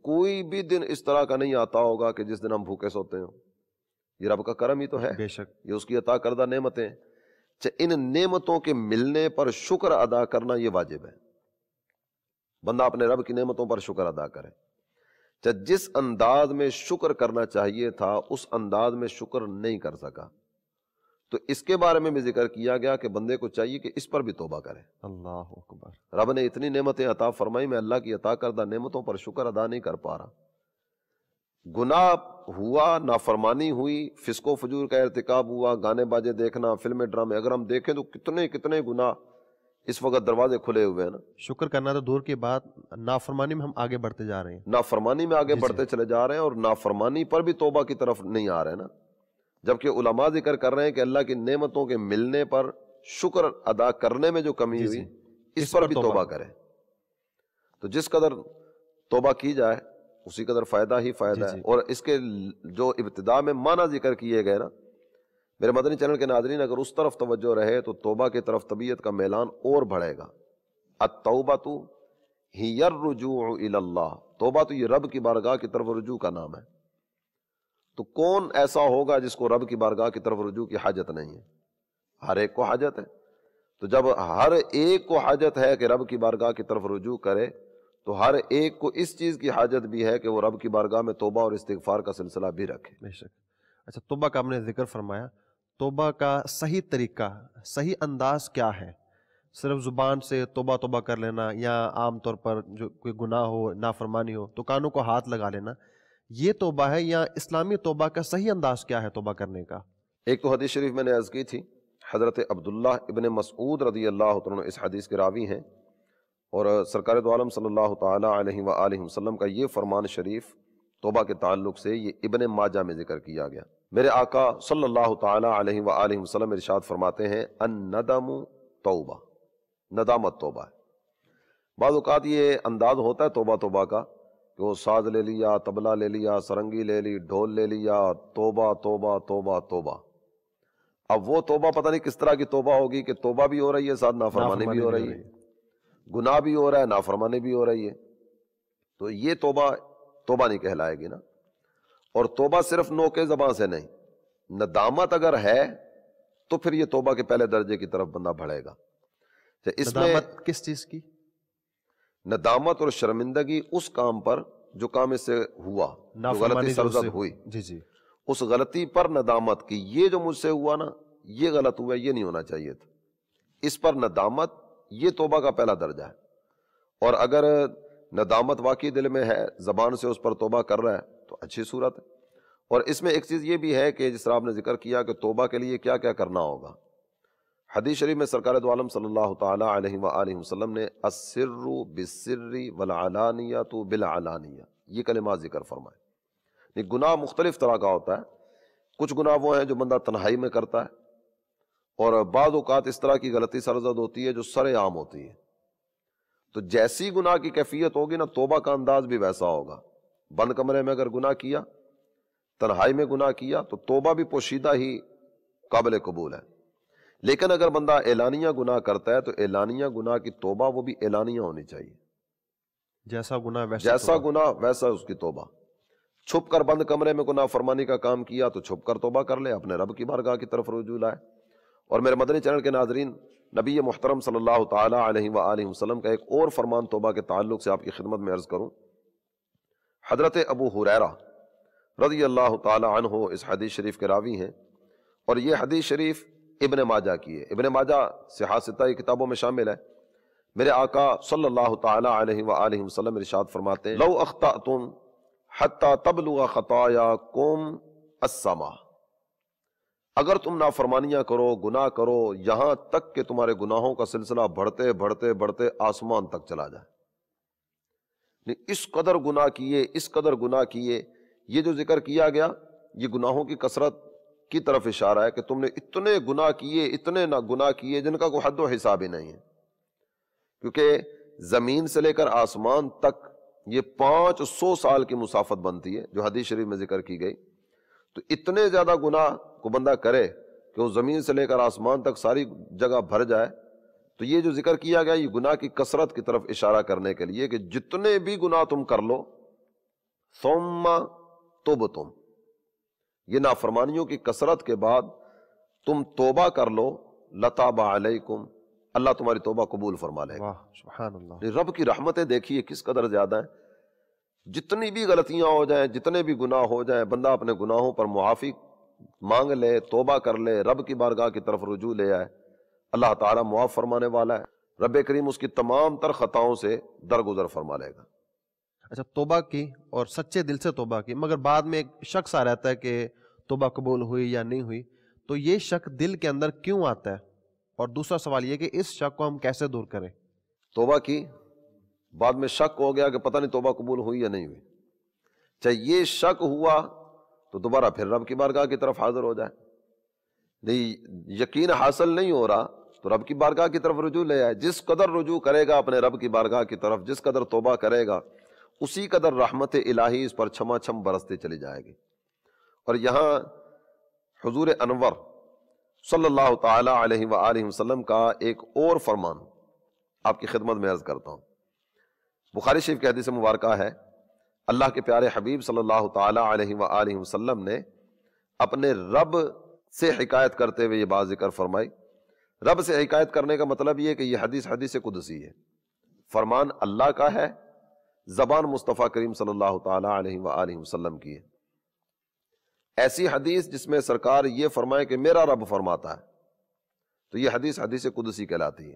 کوئی بھی دن اس طرح کا نہیں آتا ہوگا کہ جس دن ہم بھوکے سوتے ہوں. یہ رب کا کرم ہی تو ہے، بے شک یہ اس کی عطا کردہ نعمتیں. ان نعمتوں کے ملنے پر شکر ادا کرنا یہ واجب ہے، بندہ اپنے رب کی نعمتوں پر شکر ادا کرے. جس انداز میں شکر کرنا چاہیے تھا اس انداز میں شکر نہیں کر سکا تو اس کے بارے میں بھی ذکر کیا گیا کہ بندے کو چاہیے کہ اس پر بھی توبہ کرے. اللہ اکبر. رب نے اتنی نعمتیں عطا فرمائی، میں اللہ کی عطا کردہ نعمتوں پر شکر ادا نہیں کر پا رہا. گناہ ہوا، نافرمانی ہوئی، فسق و فجور کا ارتکاب ہوا، گانے باجے دیکھنا، فلمیں ڈرامے، اگر ہم دیکھیں تو کتنے کتنے گناہ اس وقت دروازے کھلے ہوئے ہیں نا. شکر کرنا تو دور کی بات، نافرمانی میں ہم آگے بڑھتے جا رہے ہیں. نافرمانی میں آگے بڑھتے چلے جا رہے ہیں، اور نافرمانی پر بھی توبہ کی طرف نہیں آ رہے ہیں نا. جبکہ علماء ذکر کر رہے ہیں کہ اللہ کی نعمتوں کے ملنے پر شکر ادا کرنے میں جو کمی ہوئی اس پر بھی توبہ کرے. تو جس قدر توبہ کی جائے اسی قدر فائدہ ہی فائدہ ہے. اور اس کے جو ابتدا میں معنی ذکر کیے گئے نا میرے مدنی چینل کے ناظرین، اگر اس طرف توجہ رہے تو توبہ کی طرف طبیعت کا میلان اور بڑھے گا. التوبۃ ہی الرجوع الی اللہ، توبہ تو یہ رب کی بارگاہ کی طرف رجوع کا نام ہے. تو کون ایسا ہوگا جس کو رب کی بارگاہ کی طرف رجوع کی حاجت نہیں ہے؟ ہر ایک کو حاجت ہے. تو جب ہر ایک کو حاجت ہے کہ رب کی بارگاہ کی طرف رجوع کرے، تو ہر ایک کو اس چیز کی حاجت بھی ہے کہ وہ رب کی بارگاہ میں توبہ اور استغفار کا سلسلہ بھی رکھے. بے شک. اچھا، توبہ کا ہم نے ذکر فرمایا، توبہ کا صحیح طریقہ، صحیح انداز کیا ہے؟ صرف زبان سے توبہ توبہ کر لینا، یا عام طور پر جو کوئی گناہ ہو، نافرمانی ہو تو کانوں کو ہاتھ لگا لینا، یہ توبہ ہے؟ یا اسلامی توبہ کا صحیح انداز کیا ہے توبہ کرنے کا؟ ایک تو حدیث شریف میں نے عرض کی تھی، حضرت عبداللہ ابن مسعود رضی اللہ تعالیٰ عنہ اس حدیث کے راوی ہیں، اور سرکار دو عالم صلی اللہ تعالیٰ علیہ وآلہ وسلم کا یہ فرمان شریف توبہ کے تعلق سے یہ ابن ماجہ میں ذکر کیا گیا. میرے آقا صلی اللہ تعالیٰ علیہ وآلہ وسلم ارشاد فرماتے ہیں الندم توبہ، ندامت توبہ ہے. بعض اوقات یہ انداز ہوتا ہے توبہ توبہ کا کہ وہ ساز لے لیا، طبلہ لے لیا، سرنگی لے لی، ڈھول لے لیا، توبہ توبہ توبہ توبہ. اب وہ توبہ پتہ نہیں کس طرح کی توبہ ہوگی کہ توبہ بھی ہو رہی ہے، ساتھ نافرمانی بھی ہو رہی ہے، گناہ بھی ہو رہا ہے، نافرمانی بھی ہو رہی ہے. تو یہ توبہ نہیں کہلائے گی نا. اور توبہ صرف نوکے زبان سے نہیں، ندامت اگر ہے تو پھر یہ توبہ کے پہلے درجے کی طرف بندہ بڑھے گا. اس میں ندامت کس چیز کی؟ ندامت اور شرمندگی اس کام پر جو کام اس سے ہوا، جو غلطی سرزد ہوئی، اس غلطی پر ندامت کی، یہ جو مجھ سے ہوا نا یہ غلط ہوا، یہ نہیں ہونا چاہیے تھا، اس پر ندامت، یہ توبہ کا پہلا درجہ ہے. اور اگر ندامت واقعی دل میں ہے، زبان سے اس پر توبہ کر رہا ہے تو اچھی صورت ہے. اور اس میں ایک چیز یہ بھی ہے کہ جس طرح آپ نے ذکر کیا کہ توبہ کے لیے کیا کیا کرنا ہوگا. حدیث شریف میں سرکار دو عالم صلی اللہ تعالیٰ علیہ وآلہ وسلم نے السر بالسر والعلانیۃ بالعلانیہ یہ کلمات ذکر فرمائے. گناہ مختلف طرح کا ہوتا ہے. کچھ گناہ وہ ہیں جو بندہ تنہائی میں کرتا ہے، اور بعض اوقات اس طرح کی غلطی سرزد ہوتی ہے جو سر عام ہوتی ہے. تو جیسی گناہ کی کیفیت ہوگی نا توبہ کا انداز بھی ویسا ہوگا. بند کمرے میں اگر گناہ کیا، تنہائی میں گناہ کیا، تو توبہ بھی پوشیدہ ہی قابل قبول ہے. لیکن اگر بندہ اعلانیہ گناہ کرتا ہے تو اعلانیہ گناہ کی توبہ وہ بھی اعلانیہ ہونی چاہیے. جیسا گناہ ویسا اس کی توبہ. چھپ کر بند کمرے میں گناہ فرمانی کا کام کیا تو چھپ کر توبہ کر لے، اپنے رب کی بارگاہ کی طرف رجوع لائے. اور میرے مدنی چینل کے ناظرین، نبی محترم صلی اللہ تعالیٰ علیہ وآلہ وسلم کا ایک اور فرمان توبہ کے تعلق سے آپ کی خدمت میں عرض کروں. حضرت ابو ہریرہ رضی اللہ تعالیٰ عنہ اس حدیث شریف کے راوی ہیں، اور یہ حدیث شریف ابن ماجہ کی ہے. ابن ماجہ صحاح ستہ قتابوں میں شامل ہے. میرے آقا صلی اللہ تعالیٰ علیہ وآلہ وسلم ارشاد فرماتے ہیں لو اخطأتم حتی تبلغ خطایاکم السما، اگر تم نافرمانیاں کرو، گناہ کرو، یہاں تک کہ تمہارے گناہوں کا سلسلہ بڑھتے بڑھتے بڑھتے آسمان تک چلا جائے. اس قدر گناہ کیے، اس قدر گناہ کیے. یہ جو ذکر کیا گیا یہ گناہوں کی کثرت کی طرف اشارہ ہے کہ تم نے اتنے گناہ کیے، اتنے گناہ کیے جن کا کوئی حد و حساب ہی نہیں ہے. کیونکہ زمین سے لے کر آسمان تک یہ 500 سال کی مسافت بنتی ہے جو حدیث شریف میں ذکر کی گئی. تو اتنے زیادہ گناہ کو بندہ کرے کہ وہ زمین سے لے کر آسمان تک ساری جگہ بھر جائے. تو یہ جو ذکر کیا گیا یہ گناہ کی کثرت کی طرف اشارہ کرنے کے لیے کہ جتنے بھی گناہ تم کر لو ثم تبتم، یہ نافرمانیوں کی کثرت کے بعد تم توبہ کر لو، لتاب علیکم، اللہ تمہاری توبہ قبول فرما لے گا. سبحان اللہ. رب کی رحمتیں دیکھیے کس قدر زیادہ ہیں. جتنی بھی غلطیاں ہو جائیں، جتنے بھی گناہ ہو جائیں، بندہ اپنے گناہوں پر معافی مانگ لے، توبہ کر لے، رب کی بارگاہ کی طرف رجوع لے آئے، اللہ تعالیٰ معاف فرمانے والا ہے. رب کریم اس کی تمام تر خطاؤں سے درگزر فرما لے گا. اچھا توبہ کی اور سچے دل سے توبہ کی، مگر بعد میں ایک شک سا رہتا ہے کہ توبہ قبول ہوئی یا نہیں ہوئی، تو یہ شک دل کے اندر کیوں آتا ہے؟ اور دوسرا سوال یہ کہ اس شک کو ہم کیسے دور کریں؟ توبہ کی بعد میں شک ہو گیا کہ پتہ نہیں توبہ قبول ہوئی یا نہیں ہوئی، چاہے یہ شک ہوا تو دوبارہ پھر رب کی بارگاہ کی طرف حاضر ہو جائے، نہیں یقین حاصل نہیں ہو رہا تو رب کی بارگاہ کی طرف رجوع لے آئے۔ جس قدر رجوع کرے گا اپنے رب کی بارگاہ کی طرف، جس قدر توبہ کرے گا، اسی قدر رحمت الہی اس پر چھما چھم برستے چلی جائے گی۔ اور یہاں حضور انور صلی اللہ تعالی علیہ وآلہ وسلم کا ایک اور فرمان آپ کی خدمت میں عرض کرتا ہوں۔ بخاری شریف کی حدیث مبارکہ ہے، اللہ کے پیارے حبیب صلی اللہ تعالی علیہ وآلہ وسلم نے اپنے رب سے حکایت کرتے ہوئے یہ بات ذکر فرمائی۔ رب سے حکایت کرنے کا مطلب یہ کہ یہ حدیث قدسی ہے، فرمان اللہ کا ہے، زبان مصطفیٰ کریم صلی اللہ تعالی علیہ وآلہ وسلم کی ہے۔ ایسی حدیث جس میں سرکار یہ فرمائے کہ میرا رب فرماتا ہے، تو یہ حدیث قدسی کہلاتی ہے۔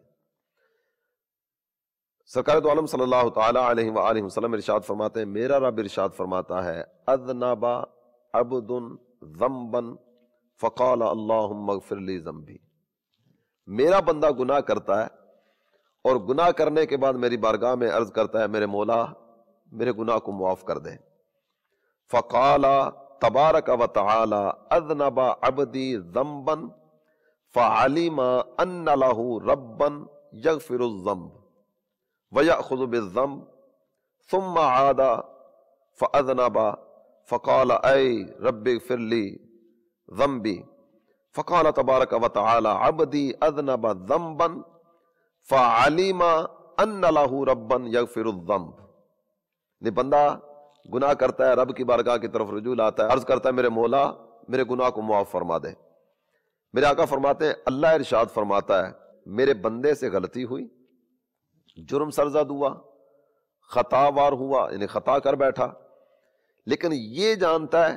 سرکار دو عالم صلی اللہ تعالی علیہ وآلہ وسلم ارشاد فرماتے ہیں، میرا رب ارشاد فرماتا ہے، اذنب عبد ذنبا فقال اللہم اغفر لی ذنبی، میرا بندہ گناہ کرتا ہے اور گناہ کرنے کے بعد میری بارگاہ میں عرض کرتا ہے، میرے مولا میرے گناہ کو معاف کر دے۔ فقال تبارک و تعالی اذنب عبدی ذنبا فعلم ان لہ ربا یغفر الذنب ویأخذ بالذنب ثم عاد فاذنب فقال اے رب اغفر لی ذنبی فقال تبارک و تعالی عبدی اذنب ذنبا فعلم ان لہ ربا یغفر الذنب، بندہ گناہ کرتا ہے، رب کی بارگاہ کی طرف رجوع لاتا ہے، عرض کرتا ہے میرے مولا میرے گناہ کو معاف فرما دے۔ میرے آقا فرماتے ہیں اللہ ارشاد فرماتا ہے میرے بندے سے غلطی ہوئی، جرم سرزد ہوا، خطا وار ہوا، یعنی خطا کر بیٹھا، لیکن یہ جانتا ہے،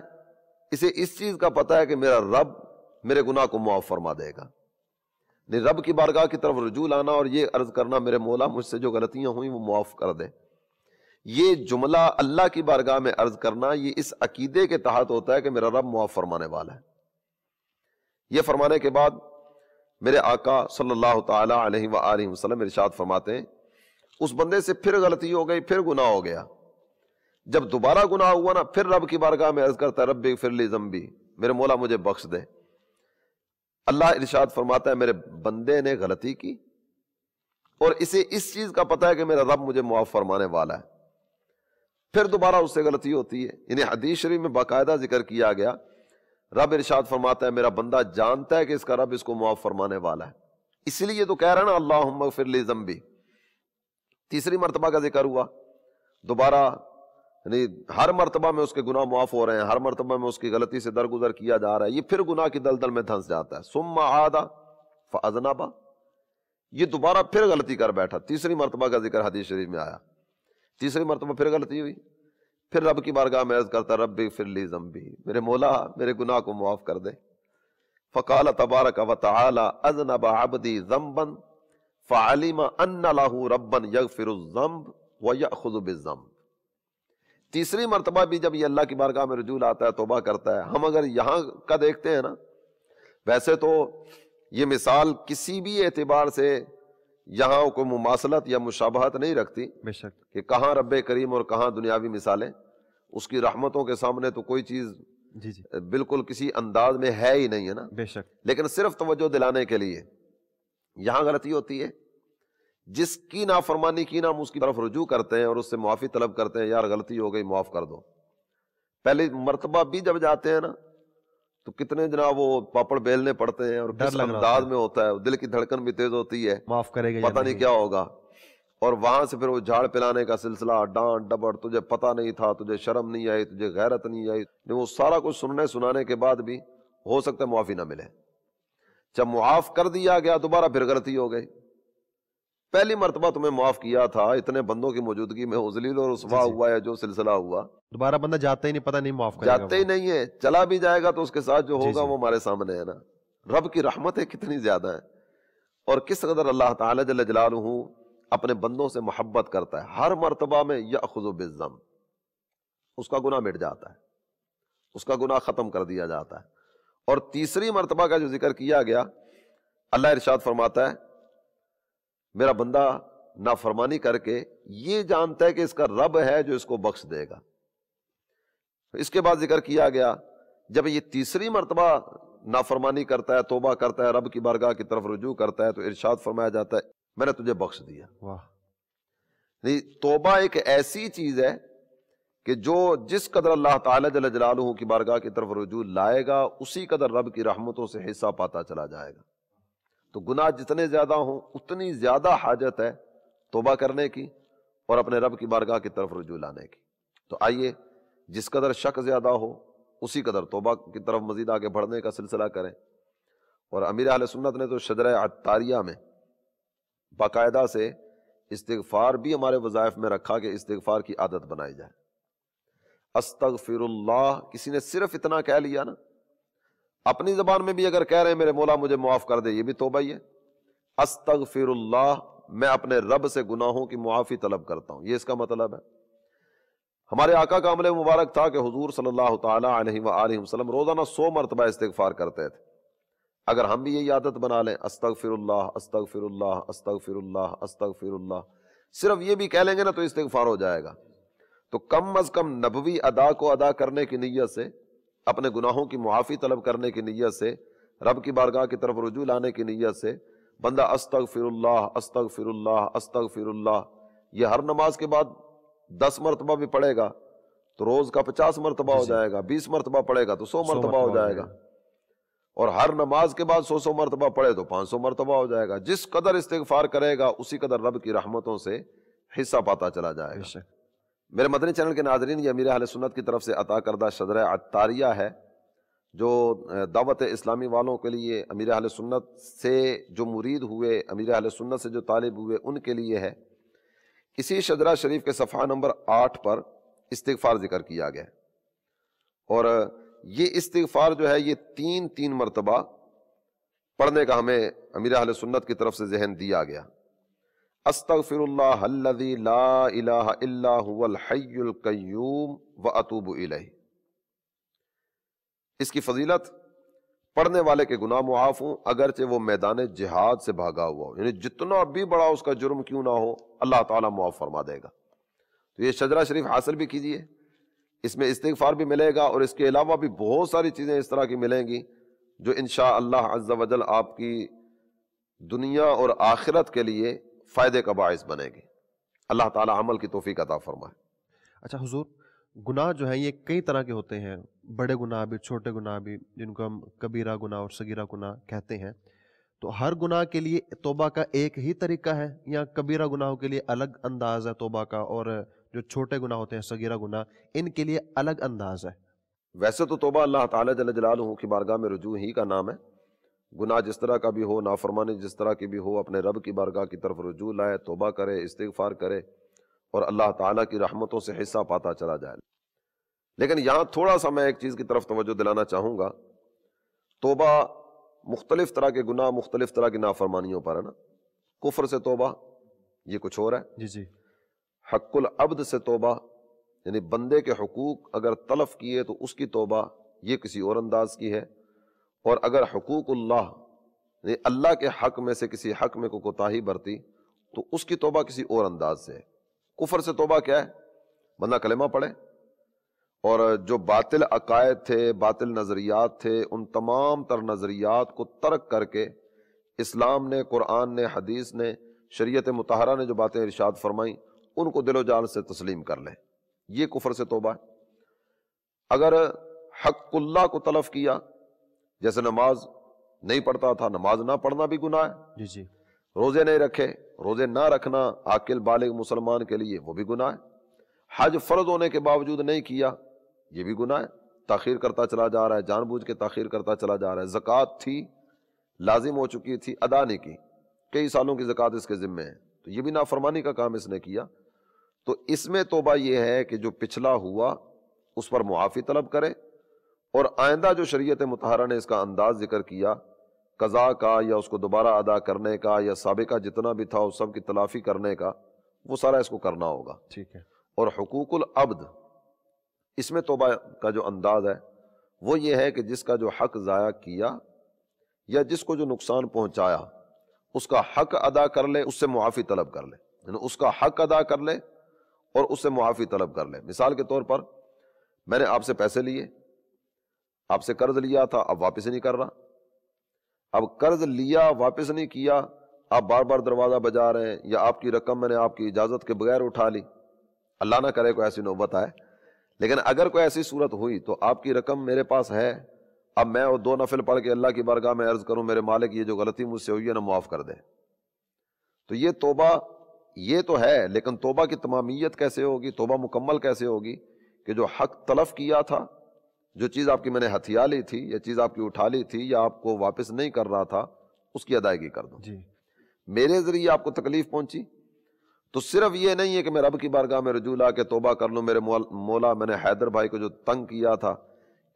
اسے اس چیز کا پتہ ہے کہ میرا رب میرے گناہ کو معاف فرما دے گا۔ یعنی رب کی بارگاہ کی طرف رجوع لانا اور یہ عرض کرنا میرے مولا مجھ سے جو غلطیاں ہوئیں وہ معاف کر دے، یہ جملہ اللہ کی بارگاہ میں عرض کرنا یہ اس عقیدے کے تحت ہوتا ہے کہ میرا رب معاف فرمانے والا ہے۔ یہ فرمانے کے بعد میرے آقا صلی اللہ تعالی علیہ وآلہ وسلم ارشاد فرماتے ہیں اس بندے سے پھر غلطی ہو گئی، پھر گناہ ہو گیا، جب دوبارہ گناہ ہوا نا پھر رب کی بارگاہ میں عرض کرتا ہے رب اغفر لی ذنبی، میرے مولا مجھے بخش دے۔ اللہ ارشاد فرماتا ہے میرے بندے نے غلطی کی اور اسے اس چیز کا پتہ ہے کہ میرا رب مجھے معاف فرمانے والا ہے، پھر دوبارہ اس سے غلطی ہوتی ہے۔ یعنی حدیث شریف میں باقاعدہ ذکر کیا گیا، رب ارشاد فرماتا ہے میرا بندہ جانتا ہے کہ اس کا رب اس کو معاف فرمانے والا ہے، اسی لیے تو کہہ رہا نا اللہم اغفر لی ذنبی۔ تیسری مرتبہ کا ذکر ہوا، دوبارہ یعنی ہر مرتبہ میں اس کے گناہ معاف ہو رہے ہیں، ہر مرتبہ میں اس کی غلطی سے درگزر کیا جا رہا ہے، یہ پھر گناہ کی دلدل میں دھنس جاتا ہے۔ ثم عاد فاذنب، یہ دوبارہ پھر غلطی کر بیٹھا، تیسری مرتبہ کا ذکر حدیث شریف میں آیا، تیسری مرتبہ پھر غلطی ہوئی، پھر رب کی بارگاہ میں عرض کرتا رب اغفر لی ذنبی، میرے مولا میرے گناہ کو معاف کر دے۔ فقال تبارک و تعالی اذنب عبدی ذنبا فعلم ان لہ ربا یغفر الذنب ویأخذ بالذنب۔ تیسری مرتبہ بھی جب یہ اللہ کی بارگاہ میں رجوع آتا ہے، توبہ کرتا ہے، ہم اگر یہاں کا دیکھتے ہیں نا، ویسے تو یہ مثال کسی بھی اعتبار سے یہاں کوئی مماثلت یا مشابہت نہیں رکھتی، بے شک کہ کہاں رب کریم اور کہاں دنیاوی مثالیں، اس کی رحمتوں کے سامنے تو کوئی چیز جی جی بالکل کسی انداز میں ہے ہی نہیں ہے نا، بے شک لیکن صرف توجہ دلانے کے لیے یہاں غلطی ہوتی ہے، جس کی نافرمانی کی نا ہم اس کی طرف رجوع کرتے ہیں اور اس سے معافی طلب کرتے ہیں، یار غلطی ہو گئی معاف کر دو، پہلی مرتبہ بھی جب جاتے ہیں نا تو کتنے جناب وہ پاپڑ بیلنے پڑتے ہیں اور کس انداز میں ہوتا ہے، دل کی دھڑکن بھی تیز ہوتی ہے، معاف کرے گا پتہ نہیں کیا ہوگا، اور وہاں سے پھر وہ جھاڑ پلانے کا سلسلہ، ڈانٹ ڈپٹ، تجھے پتہ نہیں تھا، تجھے شرم نہیں آئی، تجھے غیرت نہیں آئی، وہ سارا کچھ سننے سنانے کے بعد بھی ہو سکتا ہے معافی نہ ملے۔ جب معاف کر دیا گیا دوبارہ پھر غلطی ہو گئی، پہلی مرتبہ تمہیں معاف کیا تھا، اتنے بندوں کی موجودگی میں ذلیل اور رسوا ہوا ہے، جو سلسلہ ہوا، دوبارہ بندہ جاتا ہی نہیں، پتہ نہیں معاف کرے گا، جاتے ہی نہیں ہے، چلا بھی جائے گا تو اس کے ساتھ جو ہوگا وہ ہمارے سامنے ہے نا۔ رب کی رحمتیں کتنی زیادہ ہیں اور کس قدر اللہ تعالی جل جلالہ اپنے بندوں سے محبت کرتا ہے، ہر مرتبہ میں یأخذ بالذنب، اس کا گناہ مٹ جاتا ہے، اس کا گناہ ختم کر دیا جاتا ہے۔ اور تیسری مرتبہ کا جو ذکر کیا گیا، اللہ ارشاد فرماتا ہے میرا بندہ نافرمانی کر کے یہ جانتا ہے کہ اس کا رب ہے جو اس کو بخش دے گا۔ اس کے بعد ذکر کیا گیا جب یہ تیسری مرتبہ نافرمانی کرتا ہے، توبہ کرتا ہے، رب کی بارگاہ کی طرف رجوع کرتا ہے، تو ارشاد فرمایا جاتا ہے میں نے تجھے بخش دیا۔ واہ، توبہ ایک ایسی چیز ہے کہ جو جس قدر اللہ تعالی جل جلالہ کی بارگاہ کی طرف رجوع لائے گا اسی قدر رب کی رحمتوں سے حصہ پاتا چلا جائے گا۔ تو گناہ جتنے زیادہ ہوں اتنی زیادہ حاجت ہے توبہ کرنے کی اور اپنے رب کی بارگاہ کی طرف رجوع لانے کی۔ تو آئیے جس قدر شک زیادہ ہو اسی قدر توبہ کی طرف مزید آگے بڑھنے کا سلسلہ کریں۔ اور امیر اہل سنت نے تو شجرہ عطاریہ میں باقاعدہ سے استغفار بھی ہمارے وظائف میں رکھا کہ استغفار کی عادت بنائی جائے۔ استغفر اللہ، کسی نے صرف اتنا کہہ لیا نا، اپنی زبان میں بھی اگر کہہ رہے ہیں میرے مولا مجھے معاف کر دے، یہ بھی توبہ ہی ہے۔ استغفر اللہ، میں اپنے رب سے گناہوں کی معافی طلب کرتا ہوں، یہ اس کا مطلب ہے۔ ہمارے آقا کا عمل مبارک تھا کہ حضور صلی اللہ تعالی علیہ وآلہ وسلم روزانہ 100 مرتبہ استغفار کرتے تھے۔ اگر ہم بھی یہی عادت بنا لیں، استغفر اللہ استغفر اللہ استغفر اللہ استغفر اللہ، صرف یہ بھی کہہ لیں گے نا تو استغفار ہو جائے گا۔ تو کم از کم نبوی ادا کو ادا کرنے کی نیت سے، اپنے گناہوں کی معافی طلب کرنے کی نیت سے، رب کی بارگاہ کی طرف رجوع لانے کی نیت سے بندہ استغفر اللہ استغفر اللہ استغفر اللہ یہ ہر نماز کے بعد 10 مرتبہ بھی پڑھے گا تو روز کا 50 مرتبہ ہو جائے گا، 20 مرتبہ پڑھے گا تو 100 مرتبہ ہو جائے گا، اور ہر نماز کے بعد 100 مرتبہ پڑھے تو 500 مرتبہ ہو جائے گا۔ جس قدر استغفار کرے گا اسی قدر رب کی رحمتوں سے حصہ پاتا چلا جائے گا۔ میرے مدنی چینل کے ناظرین، یہ امیر اہل سنت کی طرف سے عطا کردہ شجرہ عطاریہ ہے جو دعوت اسلامی والوں کے لیے، امیر اہل سنت سے جو مرید ہوئے، امیر اہل سنت سے جو طالب ہوئے ان کے لیے ہے۔ اسی شجرہ شریف کے صفحہ نمبر 8 پر استغفار ذکر کیا گیا ہے، اور یہ استغفار جو ہے یہ 3 مرتبہ پڑھنے کا ہمیں امیر اہل سنت کی طرف سے ذہن دیا گیا۔ استغفر اللہ الذی لا الہ الا هو الحی القیوم واتوب الیہ۔ اس کی فضیلت، پڑھنے والے کے گناہ معاف ہوں اگرچہ وہ میدان جہاد سے بھاگا ہوا ہو، یعنی جتنا بھی بڑا اس کا جرم کیوں نہ ہو اللہ تعالیٰ معاف فرما دے گا۔ تو یہ شجرہ شریف حاصل بھی کیجئے، اس میں استغفار بھی ملے گا، اور اس کے علاوہ بھی بہت ساری چیزیں اس طرح کی ملیں گی جو انشاءاللہ عز و جل آپ کی دنیا اور آخرت کے لیے فائدے کا باعث بنے گی۔ اللہ تعالیٰ عمل کی توفیق عطا فرمائے۔ اچھا حضور، گناہ جو ہیں یہ کئی طرح کے ہوتے ہیں، بڑے گناہ بھی، چھوٹے گناہ بھی، جن کو ہم کبیرہ گناہ اور صغیرہ گناہ کہتے ہیں۔ تو ہر گناہ کے لیے توبہ کا ایک ہی طریقہ ہے، یا کبیرہ گناہوں کے لیے الگ انداز ہے توبہ کا، اور جو چھوٹے گناہ ہوتے ہیں صغیرہ گناہ ان کے لیے الگ انداز ہے؟ ویسے تو توبہ اللہ تعالیٰ جل جلالہ کی بارگاہ میں رجوع ہی کا نام ہے۔ گناہ جس طرح کا بھی ہو، نافرمانی جس طرح کی بھی ہو، اپنے رب کی بارگاہ کی طرف رجوع لائے، توبہ کرے، استغفار کرے، اور اللہ تعالیٰ کی رحمتوں سے حصہ پاتا چلا جائے۔ لیکن یہاں تھوڑا سا میں ایک چیز کی طرف توجہ دلانا چاہوں گا۔ توبہ مختلف طرح کے گناہ، مختلف طرح کی نافرمانیوں پر ہے نا۔ کفر سے توبہ یہ کچھ اور ہے، جی جی۔ حق العبد سے توبہ یعنی بندے کے حقوق اگر تلف کیے تو اس کی توبہ یہ کسی اور انداز کی ہے، اور اگر حقوق اللہ یعنی اللہ کے حق میں سے کسی حق میں کوئی کوتاہی برتی تو اس کی توبہ کسی اور انداز سے ہے۔ کفر سے توبہ کیا ہے؟ بندہ کلمہ پڑھے اور جو باطل عقائد تھے، باطل نظریات تھے، ان تمام تر نظریات کو ترک کر کے اسلام نے، قرآن نے، حدیث نے، شریعت مطہرہ نے جو باتیں ارشاد فرمائیں ان کو دل و جان سے تسلیم کر لے، یہ کفر سے توبہ ہے۔ اگر حق اللہ کو تلف کیا، جیسے نماز نہیں پڑھتا تھا، نماز نہ پڑھنا بھی گناہ ہے، جی جی۔ روزے نہیں رکھے، روزے نہ رکھنا عاقل بالغ مسلمان کے لیے وہ بھی گناہ ہے، حج فرض ہونے کے باوجود نہیں کیا یہ بھی گناہ ہے، تاخیر کرتا چلا جا رہا ہے، جان بوجھ کے تاخیر کرتا چلا جا رہا ہے، زکوٰۃ تھی لازم ہو چکی تھی ادا نہیں کی، کئی سالوں کی زکوٰۃ اس کے ذمے ہے، تو یہ بھی نافرمانی کا کام اس نے کیا۔ تو اس میں توبہ یہ ہے کہ جو پچھلا ہوا اس پر معافی طلب کرے، اور آئندہ جو شریعت مطہرہ نے اس کا انداز ذکر کیا، قضا کا یا اس کو دوبارہ ادا کرنے کا یا سابقہ جتنا بھی تھا اس سب کی تلافی کرنے کا، وہ سارا اس کو کرنا ہوگا۔ ٹھیک ہے۔ اور حقوق العبد، اس میں توبہ کا جو انداز ہے وہ یہ ہے کہ جس کا جو حق ضائع کیا یا جس کو جو نقصان پہنچایا اس کا حق ادا کر لے، اس سے معافی طلب کر لے، یعنی اس کا حق ادا کر لے اور اس سے معافی طلب کر لے۔ مثال کے طور پر میں نے آپ سے پیسے لیے، آپ سے قرض لیا تھا، اب واپس نہیں کر رہا، اب قرض لیا واپس نہیں کیا، آپ بار بار دروازہ بجا رہے ہیں، یا آپ کی رقم میں نے آپ کی اجازت کے بغیر اٹھا لی، اللہ نہ کرے کوئی ایسی نوبت آئے، لیکن اگر کوئی ایسی صورت ہوئی تو آپ کی رقم میرے پاس ہے، اب میں وہ 2 نفل پڑھ کے اللہ کی بارگاہ میں عرض کروں میرے مالک یہ جو غلطی مجھ سے ہوئی ہے نا معاف کر دے، تو یہ توبہ یہ تو ہے، لیکن توبہ کی تمامیت کیسے ہوگی، توبہ مکمل کیسے ہوگی کہ جو حق تلف کیا تھا، جو چیز آپ کی میں نے ہتھیا لی تھی یا چیز آپ کی اٹھا لی تھی یا آپ کو واپس نہیں کر رہا تھا، اس کی ادائیگی کر دوں۔ جی۔ میرے ذریعے آپ کو تکلیف پہنچی تو صرف یہ نہیں ہے کہ میں رب کی بارگاہ میں رجوع لا کے توبہ کر لوں، میرے مولا میں نے حیدر بھائی کو جو تنگ کیا تھا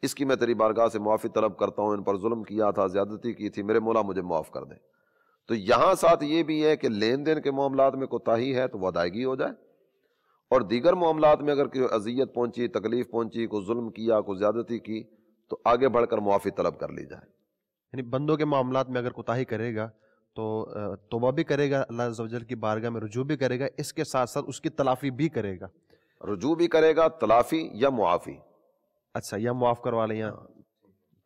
اس کی میں تیری بارگاہ سے معافی طلب کرتا ہوں، ان پر ظلم کیا تھا، زیادتی کی تھی، میرے مولا مجھے معاف کر دے۔ تو یہاں ساتھ یہ بھی ہے کہ لین دین کے معاملات میں کوتاہی ہے تو وہ ادائیگی ہو جائے، اور دیگر معاملات میں اگر کوئی اذیت پہنچی، تکلیف پہنچی، کوئی ظلم کیا، کوئی زیادتی کی تو آگے بڑھ کر معافی طلب کر لی جائے۔ یعنی بندوں کے معاملات میں اگر کوتاہی کرے گا تو توبہ بھی کرے گا، اللہ عز و جل کی بارگاہ میں رجوع بھی کرے گا، اس کے ساتھ ساتھ اس کی تلافی بھی کرے گا۔ رجوع بھی کرے گا، تلافی یا معافی۔ اچھا، یا معاف کروا لیں یا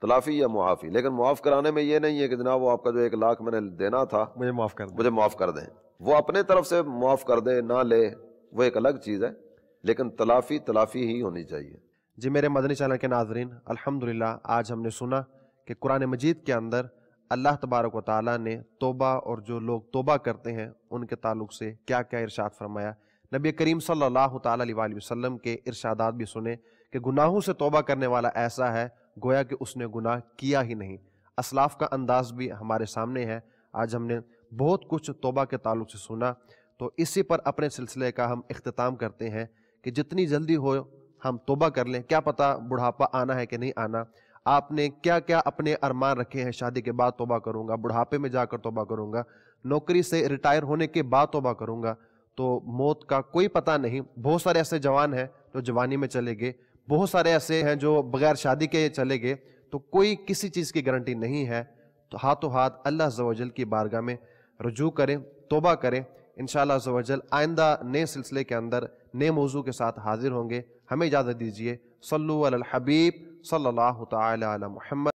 تلافی یا معافی، لیکن معاف کرانے میں یہ نہیں ہے کہ جناب وہ آپ کا جو 1 لاکھ میں نے دینا تھا مجھے معاف کر دیں۔ مجھے معاف کر دیں، وہ اپنے طرف سے معاف کر دے نہ لے وہ ایک الگ چیز ہے، لیکن تلافی ہی ہونی چاہیے۔ جی میرے مدنی چینل کے ناظرین، الحمدللہ آج ہم نے سنا کہ قرآن مجید کے اندر اللہ تبارک و تعالیٰ نے توبہ اور جو لوگ توبہ کرتے ہیں ان کے تعلق سے کیا کیا ارشاد فرمایا۔ نبی کریم صلی اللہ تعالیٰ علیہ وسلم کے ارشادات بھی سنے کہ گناہوں سے توبہ کرنے والا ایسا ہے گویا کہ اس نے گناہ کیا ہی نہیں۔ اسلاف کا انداز بھی ہمارے سامنے ہے، آج ہم نے بہت کچھ توبہ کے تعلق سے سنا، تو اسی پر اپنے سلسلے کا ہم اختتام کرتے ہیں کہ جتنی جلدی ہو ہم توبہ کر لیں، کیا پتہ بڑھاپا آنا ہے کہ نہیں آنا۔ آپ نے کیا کیا اپنے ارمان رکھے ہیں، شادی کے بعد توبہ کروں گا، بڑھاپے میں جا کر توبہ کروں گا، نوکری سے ریٹائر ہونے کے بعد توبہ کروں گا، تو موت کا کوئی پتہ نہیں۔ بہت سارے ایسے جوان ہیں جو جوانی میں چلے گئے، بہت سارے ایسے ہیں جو بغیر شادی کے چلے گئے، تو کوئی کسی چیز کی گارنٹی نہیں ہے۔ تو ہاتھوں ہاتھ اللہ عز و جل کی بارگاہ میں رجوع کریں، توبہ کریں، انشاءاللہ عز و جل آئندہ نئے سلسلے کے اندر نئے موضوع کے ساتھ حاضر ہوں گے۔ ہمیں اجازت دیجیے۔ صلو علی الحبیب صلی اللہ تعالی علی محمد۔